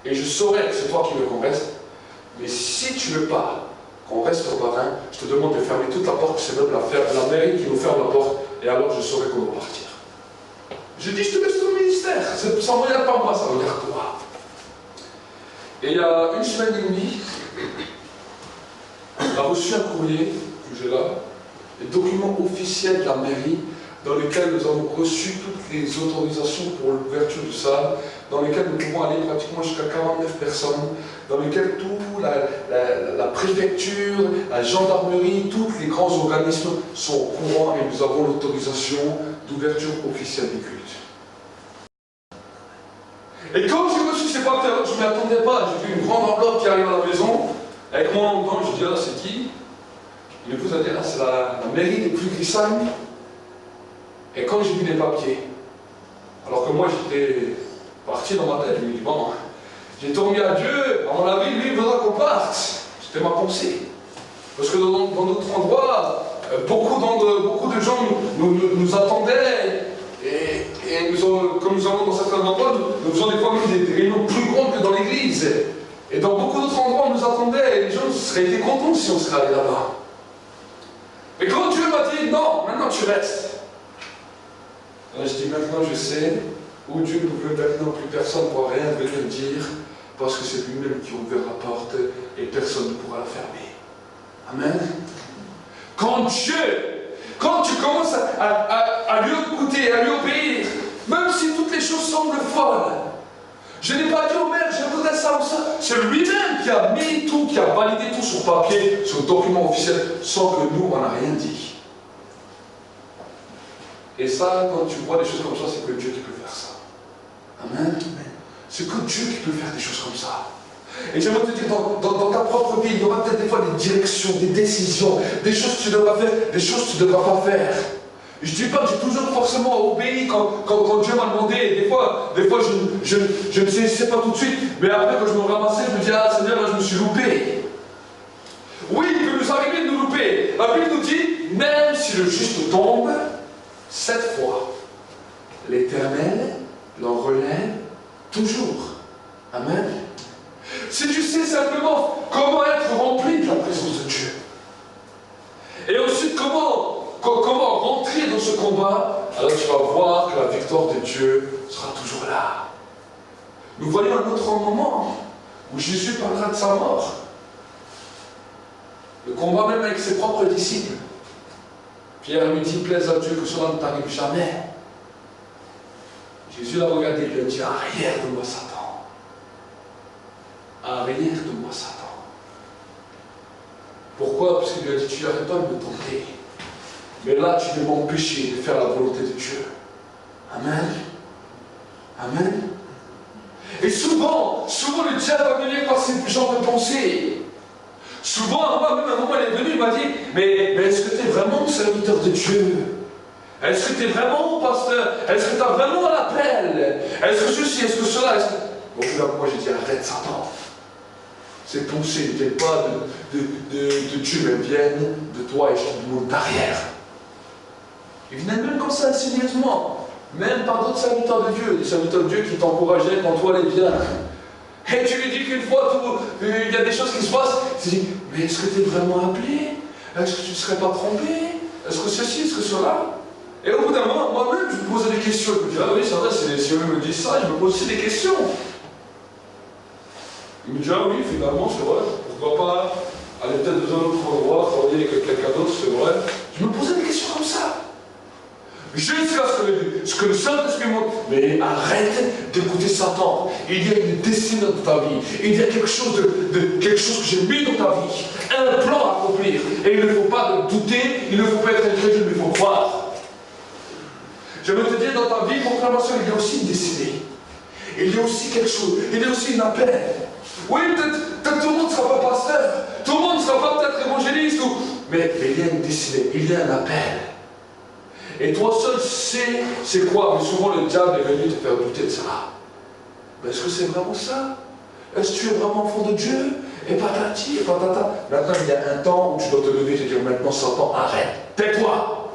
et je saurai que c'est toi qui veux qu'on reste. Mais si tu ne veux pas qu'on reste au Bahreïn, je te demande de fermer toute la porte, c'est même la mairie qui nous ferme la porte, et alors je saurai qu'on va partir. J'ai dit, je te laisse ton ministère, ça ne regarde pas moi, ça regarde toi. Et il y a 1 semaine et demie, on a reçu un courrier, que j'ai là, les documents officiels de la mairie, dans lesquels nous avons reçu toutes les autorisations pour l'ouverture du salle, dans lesquels nous pouvons aller pratiquement jusqu'à 49 personnes, dans lesquels tout la préfecture, la gendarmerie, tous les grands organismes sont au courant et nous avons l'autorisation d'ouverture officielle des cultes. Et quand j'ai reçu ces papiers, je ne m'y attendais pas, j'ai vu une grande enveloppe qui arrive à la maison, avec mon nom dedans, je dis, ah, c'est qui? Il me pose à dire, ah, c'est la mairie des plus Grissagne. Et quand j'ai vu les papiers, alors que moi j'étais parti dans ma tête, je me dis, bon, j'ai tourné à Dieu, à mon avis, lui, il voudra qu'on parte. C'était ma pensée. Parce que dans d'autres endroits, beaucoup de gens nous attendaient, et comme nous allons dans certains endroits, nous faisons des fois même des réunions plus grandes que dans l'église. Et dans beaucoup d'autres endroits, on nous attendait, et les gens seraient été contents si on serait allé là-bas. Mais quand Dieu m'a dit, non, maintenant tu restes. Alors je dis, maintenant je sais où Dieu ne veut maintenant plus personne ne pourra rien venir dire, parce que c'est lui-même qui ouvre la porte et personne ne pourra la fermer. Amen. Quand tu commences à lui écouter, à lui obéir, même si toutes les choses semblent folles, je n'ai pas dit au maire, je voudrais ça ou ça, c'est lui-même qui a mis tout, qui a validé tout sur papier, sur le document officiel, sans que nous, on n'a rien dit. Et ça, quand tu vois des choses comme ça, c'est que Dieu qui peut faire ça. Amen. C'est que Dieu qui peut faire des choses comme ça. Et j'aimerais te dire, dans ta propre vie, il y aura peut-être des fois des directions, des décisions, des choses que tu devras faire, des choses que tu ne devras pas faire. Je ne dis pas que j'ai toujours forcément obéi quand Dieu m'a demandé. Des fois je ne sais pas tout de suite, mais après quand je me ramassais, je me dis, ah Seigneur, là je me suis loupé. Oui, il peut nous arriver de nous louper. La Bible nous dit, même si le juste tombe, 7 fois, l'Éternel l'en relève toujours. Amen. Si tu sais simplement comment être rempli de la présence de Dieu, et ensuite comment rentrer dans ce combat, alors tu vas voir que la victoire de Dieu sera toujours là. Nous voyons un autre moment où Jésus parlera de sa mort. Le combat même avec ses propres disciples. Pierre lui dit, plaise à Dieu que cela ne t'arrive jamais. Jésus l'a regardé et lui a dit, arrière de moi Satan. Arrière de moi Satan. Pourquoi? Parce qu'il lui a dit, tu arrêtes pas de me tenter. Mais là, tu veux m'empêcher de faire la volonté de Dieu. Amen. Amen. Et souvent le diable va venir par ce genre de pensée. Souvent, moi-même, à un moment, il est venu, il m'a dit, mais est-ce que tu es vraiment serviteur de Dieu? Est-ce que tu es vraiment pasteur? Est-ce que tu as vraiment l'appel? Est-ce que ceci, est-ce que cela? Donc moi, j'ai dit, arrête Satan. Ces pensées ne viennent pas de Dieu, mais viennent de toi et je te demande derrière. Ils venaient même comme ça, sérieusement. Même par d'autres serviteurs de Dieu, des serviteurs de Dieu qui t'encourageaient quand toi allais bien. Et tu lui dis qu'une fois, il y a des choses qui se passent, tu dis, mais est-ce que tu es vraiment appelé? Est-ce que tu ne serais pas trompé? Est-ce que ceci, est-ce que cela? Et au bout d'un moment, moi-même, je me posais des questions. Je me dis, ah oui, c'est vrai, si eux me disent ça, je me pose aussi des questions. Il me dit, ah oui, finalement, c'est vrai, pourquoi pas aller peut-être dans un autre endroit, travailler avec quelqu'un d'autre, c'est vrai. Je me posais des questions comme ça. Jusqu'à ce que le Saint-Esprit montre, mais arrête d'écouter Satan. Il y a une destinée dans ta vie. Il y a quelque chose quelque chose que j'ai mis dans ta vie. Un plan à accomplir. Et il ne faut pas douter, il ne faut pas être incrédule, mais il faut croire. Je veux te dire, dans ta vie, contrairement, il y a aussi une destinée. Il y a aussi quelque chose. Il y a aussi une appel. Oui, peut-être tout le monde ne sera pas pasteur. Tout le monde ne sera pas peut-être évangéliste. Mais il y a une destinée. Il y a un appel. Et toi seul sais c'est quoi, mais souvent le diable est venu te faire douter de ça. Mais est-ce que c'est vraiment ça? Est-ce que tu es vraiment enfant de Dieu? Et patati, et patata. Maintenant, il y a un temps où tu dois te lever et te dire, maintenant Satan, arrête, tais-toi.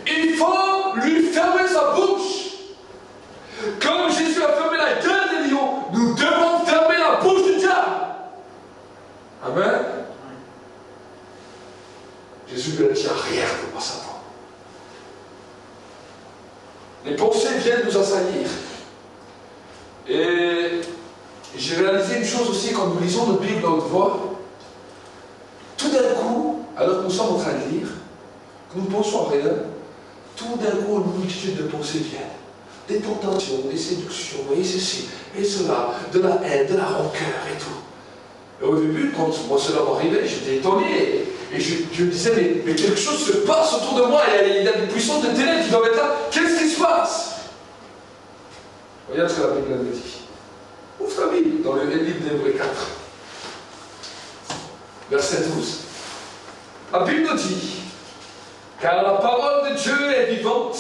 Il faut lui fermer sa bouche. Comme Jésus a fermé la gueule des lions, nous devons fermer la bouche du diable. Amen. Jésus lui a dit, arrière de moi Satan. Les pensées viennent nous assaillir. Et j'ai réalisé une chose aussi quand nous lisons notre Bible à haute voix. Tout d'un coup, alors que nous sommes en train de lire, que nous ne pensons à rien, tout d'un coup, une multitude de pensées viennent. Des tentations, des séductions, et ceci, et cela, de la haine, de la rancœur et tout. Et au début, quand moi cela m'arrivait, j'étais étonné. Et je me disais, mais quelque chose se passe autour de moi, il y a des puissances de ténèbres qui doivent être là. Qu'est-ce qui se passe? Regarde ce que la Bible nous dit. Ouvre ta Bible dans le livre d'Hébreux 4, verset 12. La Bible nous dit, car la parole de Dieu est vivante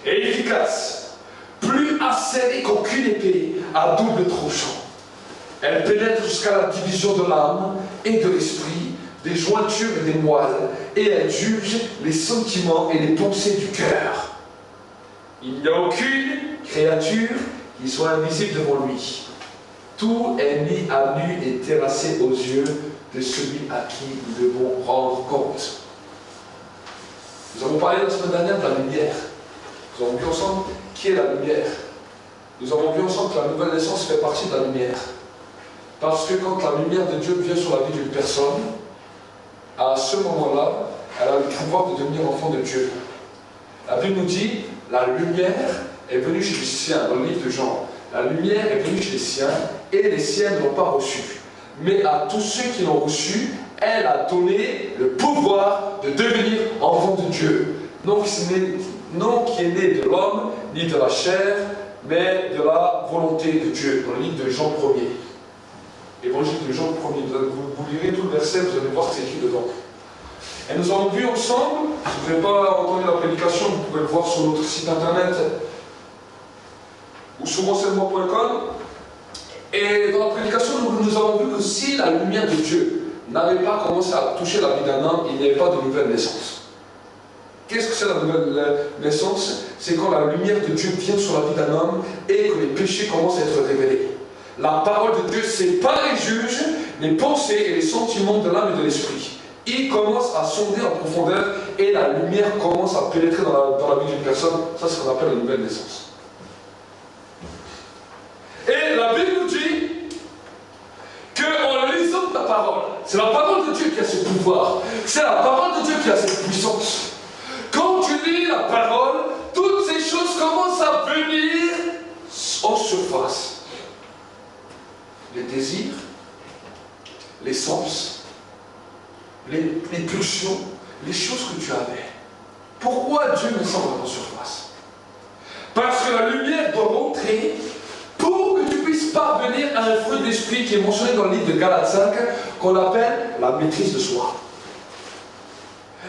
et efficace, plus acérée qu'aucune épée à double tranchant. Elle pénètre jusqu'à la division de l'âme et de l'esprit, des jointures et des moelles, et elle juge les sentiments et les pensées du cœur. Il n'y a aucune créature qui soit invisible devant lui. Tout est mis à nu et terrassé aux yeux de celui à qui nous devons rendre compte. Nous avons parlé la semaine dernière de la lumière. Nous avons vu ensemble qui est la lumière. Nous avons vu ensemble que la nouvelle naissance fait partie de la lumière. Parce que quand la lumière de Dieu vient sur la vie d'une personne, à ce moment-là, elle a le pouvoir de devenir enfant de Dieu. La Bible nous dit, la lumière est venue chez les siens, dans le livre de Jean. La lumière est venue chez les siens, et les siens ne l'ont pas reçue. Mais à tous ceux qui l'ont reçue, elle a donné le pouvoir de devenir enfant de Dieu. Non qui est né de l'homme, ni de la chair, mais de la volonté de Dieu, dans le livre de Jean 1er. Évangile de Jean 1er, vous lirez tout le verset, vous allez voir ce qui est écrit dedans. Et nous avons vu ensemble, si vous n'avez pas entendu la prédication, vous pouvez le voir sur notre site internet ou sur monselmo.com. Et dans la prédication, nous avons vu que si la lumière de Dieu n'avait pas commencé à toucher la vie d'un homme, il n'y avait pas de nouvelle naissance. Qu'est-ce que c'est la nouvelle naissance? C'est quand la lumière de Dieu vient sur la vie d'un homme et que les péchés commencent à être révélés. La parole de Dieu sépare les juges, les pensées et les sentiments de l'âme et de l'esprit. Il commence à sonder en profondeur et la lumière commence à pénétrer dans la vie d'une personne. Ça, c'est ce qu'on appelle la nouvelle naissance. Et la Bible nous dit qu'en lisant la parole, C'est la parole de Dieu qui a ce pouvoir. C'est la parole de Dieu qui a cette puissance. Quand tu lis la parole, toutes ces choses commencent à venir en surface. Les désirs, les sens, les pulsions, les choses que tu avais. Pourquoi Dieu met ça en surface? Parce que la lumière doit rentrer pour que tu puisses parvenir à un fruit de l'esprit qui est mentionné dans le livre de Galates 5, qu'on appelle la maîtrise de soi.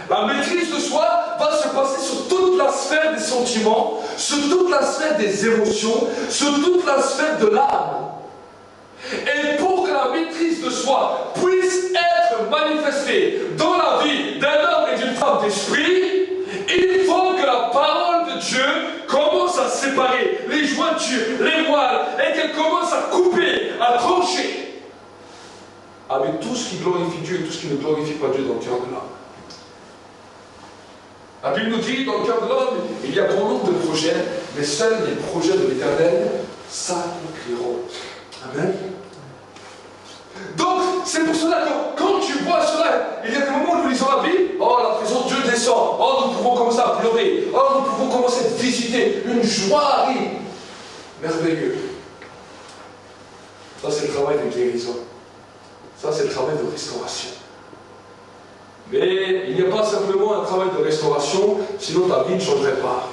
La maîtrise de soi va se passer sur toute la sphère des sentiments, sur toute la sphère des émotions, sur toute la sphère de l'âme. Et pour que la maîtrise de soi puisse être manifestée dans la vie d'un homme et d'une femme d'esprit, il faut que la parole de Dieu commence à séparer les jointures, les voiles, et qu'elle commence à couper, à trancher avec tout ce qui glorifie Dieu et tout ce qui ne glorifie pas Dieu dans le cœur de l'homme. La Bible nous dit, dans le cœur de l'homme, il y a bon nombre de projets, mais seuls les projets de l'Éternel s'accompliront. Amen. Donc, c'est pour cela que quand tu vois cela, il y a des moments où nous lisons la Bible, oh, la présence de Dieu descend, oh, nous pouvons commencer à pleurer, oh, nous pouvons commencer à visiter, une joie arrive. Merveilleux. Ça, c'est le travail de guérison. Ça, c'est le travail de restauration. Mais il n'y a pas simplement un travail de restauration, sinon ta vie ne changerait pas.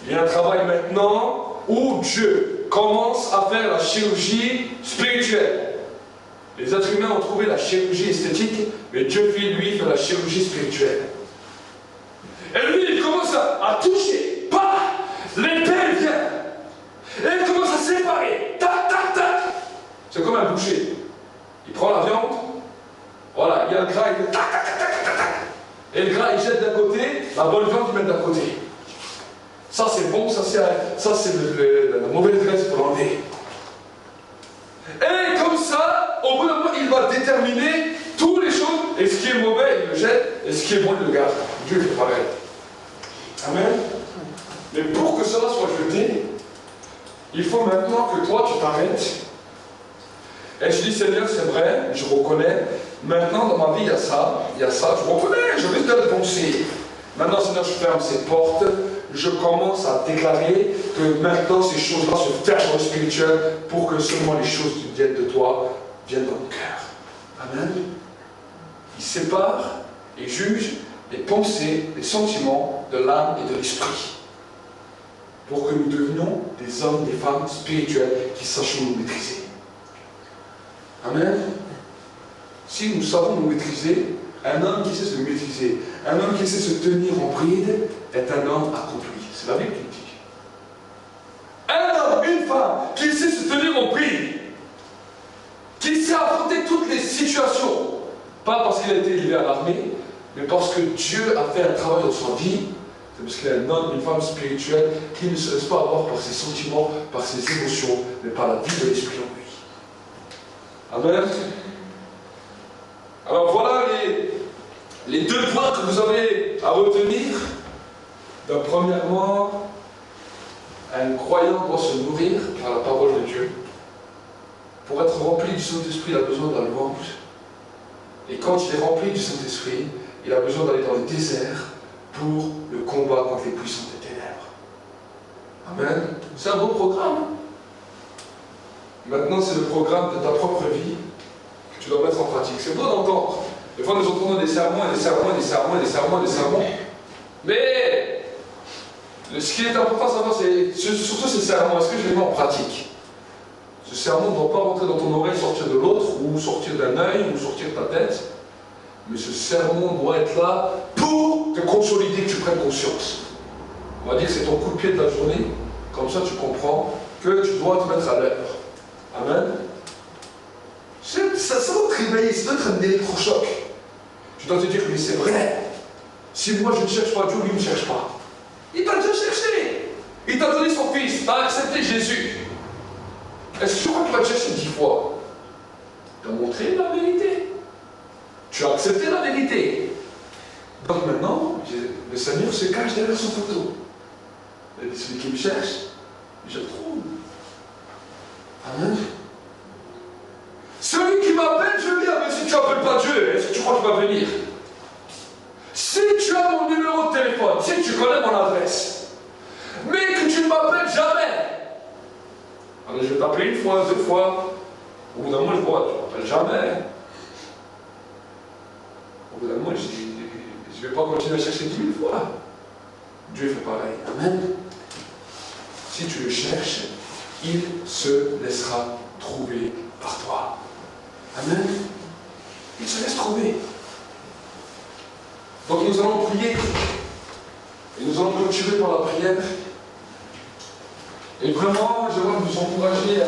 Il y a un travail maintenant où Dieu commence à faire la chirurgie spirituelle. Les êtres humains ont trouvé la chirurgie esthétique, mais Dieu, lui, fait la chirurgie spirituelle. Et lui, il commence à toucher. Bah, l'épée vient. Et il commence à séparer. Tac, tac, tac. C'est comme un boucher. Il prend la viande. Voilà, il y a le gras, il fait tac, tac, tac, tac, tac, tac. Et le gras, il jette d'un côté, la bonne viande, il met d'un côté. Ça, c'est bon, ça, c'est la mauvaise graisse pour l'enlever. Et comme ça, au bout d'un moment, il va déterminer toutes les choses. Et ce qui est mauvais, il le jette. Et ce qui est bon, il le garde. Dieu fait pareil. Amen. Mais pour que cela soit jeté, il faut maintenant que toi, tu t'arrêtes. Et je dis, Seigneur, c'est vrai, je reconnais. Maintenant, dans ma vie, il y a ça, je reconnais, je risque de le penser. Maintenant, Seigneur, je ferme ces portes. Je commence à déclarer que maintenant ces choses-là se ferment dans le spirituel pour que seulement les choses qui viennent de toi viennent dans mon cœur. Amen. Il sépare et juge les pensées, les sentiments de l'âme et de l'esprit. Pour que nous devenions des hommes, des femmes spirituels qui sachons nous maîtriser. Amen. Si nous savons nous maîtriser, un homme qui sait se maîtriser, un homme qui sait se tenir en bride, est un homme accompli. C'est la Bible qui dit. Un homme, une femme, qui sait se tenir en bride, qui sait affronter toutes les situations, pas parce qu'il a été élevé à l'armée, mais parce que Dieu a fait un travail dans sa vie, c'est parce qu'il est un homme, une femme spirituelle, qui ne se laisse pas avoir par ses sentiments, par ses émotions, mais par la vie de l'esprit en lui. Amen. Alors voilà les deux points que vous avez à retenir. Donc, premièrement, un croyant doit se nourrir par la parole de Dieu. Pour être rempli du Saint-Esprit, il a besoin d'un louange. Et quand il est rempli du Saint-Esprit, il a besoin d'aller dans le désert pour le combat contre les puissances des ténèbres. Amen. C'est un beau programme. Maintenant, c'est le programme de ta propre vie que tu dois mettre en pratique. C'est beau d'entendre. Des fois, nous entendons des sermons, et des sermons, et des sermons, et des sermons, et des sermons. Mais ce qui est important à savoir, c'est surtout ces sermons, est-ce que je les mets en pratique? Ce sermon ne doit pas rentrer dans ton oreille, sortir de l'autre, ou sortir d'un œil, ou sortir de ta tête. Mais ce sermon doit être là pour te consolider, que tu prennes conscience. On va dire que c'est ton coup de pied de la journée. Comme ça, tu comprends que tu dois te mettre à l'œuvre. Amen. Ça va te réveiller, ça doit être un électrochoc. Tu dois te dire, mais c'est vrai. Si moi je ne cherche pas Dieu, lui ne cherche pas. Il t'a déjà cherché. Il t'a donné son fils. Tu as accepté Jésus. Est-ce que tu crois qu'il va te chercher 10 fois? Tu as montré la vérité. Tu as accepté la vérité. Donc maintenant, le Seigneur se cache derrière son photo. Et celui qui me cherche, je le trouve. Amen. Celui qui m'appelle, je viens. Mais si qui va venir. Si tu as mon numéro de téléphone, si tu connais mon adresse, mais que tu ne m'appelles jamais, alors je vais t'appeler une fois, 2 fois, au bout d'un moment, je vois, tu ne m'appelles jamais. Au bout d'un moment, je ne vais pas continuer à chercher 10 000 fois. Dieu fait pareil. Amen. Si tu le cherches, il se laissera trouver par toi. Amen. Il se laisse trouver. Donc nous allons prier. Et nous allons continuer par la prière. Et vraiment, je vais vous encourager à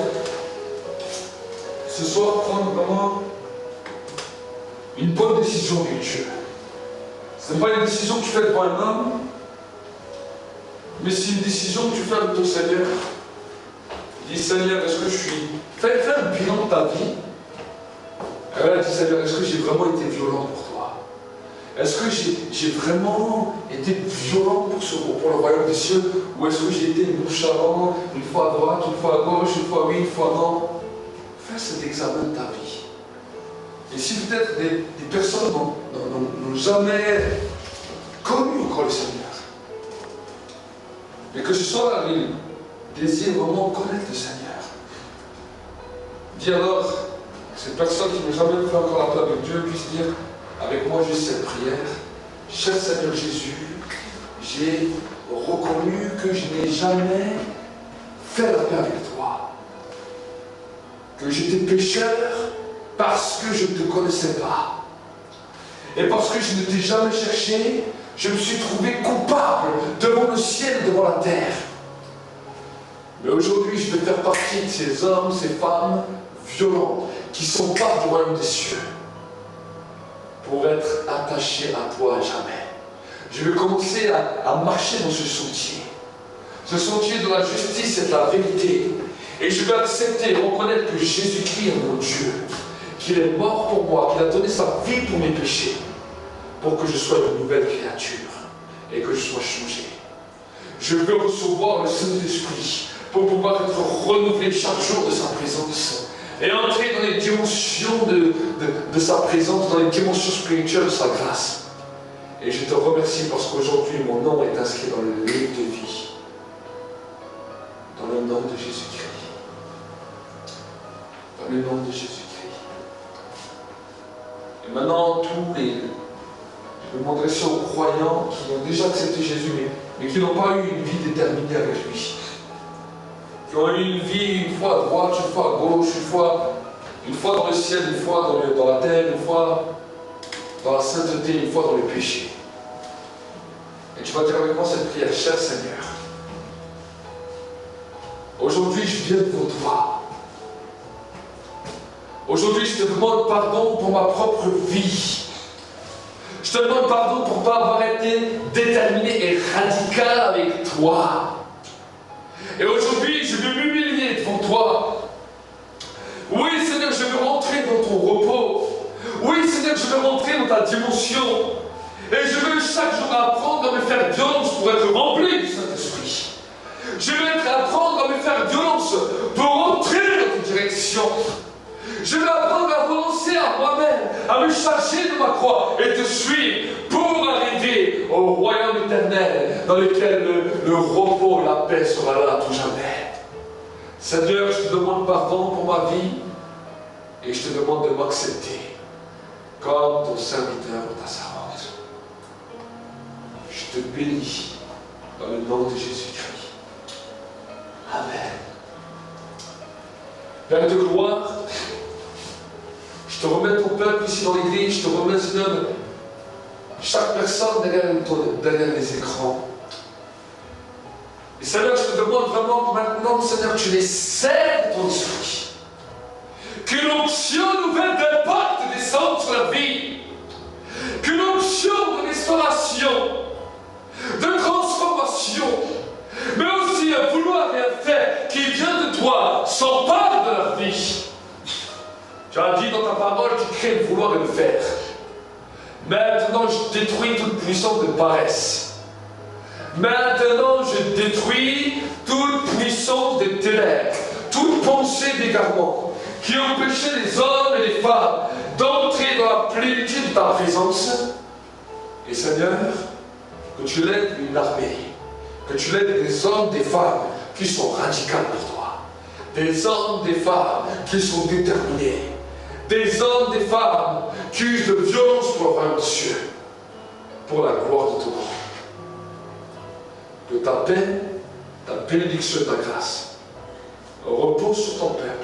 ce soir prendre vraiment une bonne décision avec Dieu. Ce n'est pas une décision que tu fais devant un homme, mais c'est une décision que tu fais avec ton Seigneur. Dis Seigneur, est-ce que je suis. Fais un bilan de ta vie. Et là, dis Seigneur, est-ce que j'ai vraiment été violent pour toi? Est-ce que j'ai vraiment été violent pour le royaume des cieux? Ou est-ce que j'ai été nonchalant, une fois à droite, une fois à gauche, une fois oui, une fois non? Fais cet examen de ta vie. Et si peut-être des personnes n'ont jamais connu encore le Seigneur, mais que ce soit un désir vraiment connaître le Seigneur, dis alors, cette personne qui n'a jamais fait encore la paix avec Dieu puisse dire avec moi juste cette prière. Cher Seigneur Jésus, j'ai reconnu que je n'ai jamais fait la paix avec toi, que j'étais pécheur parce que je ne te connaissais pas, et parce que je ne t'ai jamais cherché, je me suis trouvé coupable devant le ciel, devant la terre. Mais aujourd'hui, je veux faire partie de ces hommes, ces femmes violents qui sont pas du royaume des cieux, pour être attachés à toi à jamais. Je vais commencer à marcher dans ce sentier de la justice et de la vérité. Et je vais accepter et reconnaître que Jésus-Christ est mon Dieu, qu'il est mort pour moi, qu'il a donné sa vie pour mes péchés, pour que je sois une nouvelle créature et que je sois changé. Je veux recevoir le Saint-Esprit pour pouvoir être renouvelé chaque jour de sa présence et entrer dans les dimensions de sa présence, dans les dimensions spirituelles de sa grâce. Et je te remercie parce qu'aujourd'hui mon nom est inscrit dans le livre de vie, dans le nom de Jésus-Christ. Dans le nom de Jésus-Christ. Et maintenant, je vais m'adresser aux croyants qui ont déjà accepté Jésus, mais qui n'ont pas eu une vie déterminée avec lui. Qui ont eu une vie une fois à droite, une fois à gauche, une fois dans le ciel, une fois dans la terre, une fois dans la sainteté, une fois dans le péché. Et tu vas dire avec moi cette prière: cher Seigneur, aujourd'hui je viens devant toi. Aujourd'hui je te demande pardon pour ma propre vie. Je te demande pardon pour ne pas avoir été déterminé et radical avec toi. Et aujourd'hui, je veux m'humilier devant toi. Oui, Seigneur, je veux rentrer dans ton repos. Oui, Seigneur, je veux rentrer dans ta dimension. Et je veux chaque jour apprendre à me faire violence pour être rempli du Saint-Esprit. Je veux apprendre à me faire violence pour entrer dans ta direction. Je veux apprendre à renoncer à moi-même, à me charger de ma croix et te suivre pour arriver au royaume éternel dans lequel le repos, la paix sera là à tout jamais. Seigneur, je te demande pardon pour ma vie et je te demande de m'accepter comme ton serviteur ou ta servante. Je te bénis dans le nom de Jésus-Christ. Amen. Père de gloire, je te remets ton peuple ici dans l'église, je te remets, Seigneur, chaque personne derrière les écrans. Et Seigneur, je te demande vraiment que maintenant, Seigneur, tu les scelles de ton esprit. Que l'onction nouvelle d'impact descende sur la vie. Que l'onction de restauration, de transformation, mais aussi un vouloir et un fait qui vient de toi, s'empare de leur vie. Tu as dit dans ta parole, tu crées le vouloir et le faire. Maintenant, je détruis toute puissance de paresse. Maintenant, je détruis toute puissance des ténèbres, toute pensée d'égarement qui empêchait les hommes et les femmes d'entrer dans la plénitude de ta présence. Et Seigneur, que tu l'aides une armée, que tu l'aides des hommes, des femmes qui sont radicales pour toi, des hommes, des femmes qui sont déterminés, des hommes, des femmes qui usent de violence pour le royaume des cieux, pour la gloire de ton nom. Que ta paix, ta bénédiction et ta grâce repose sur ton peuple.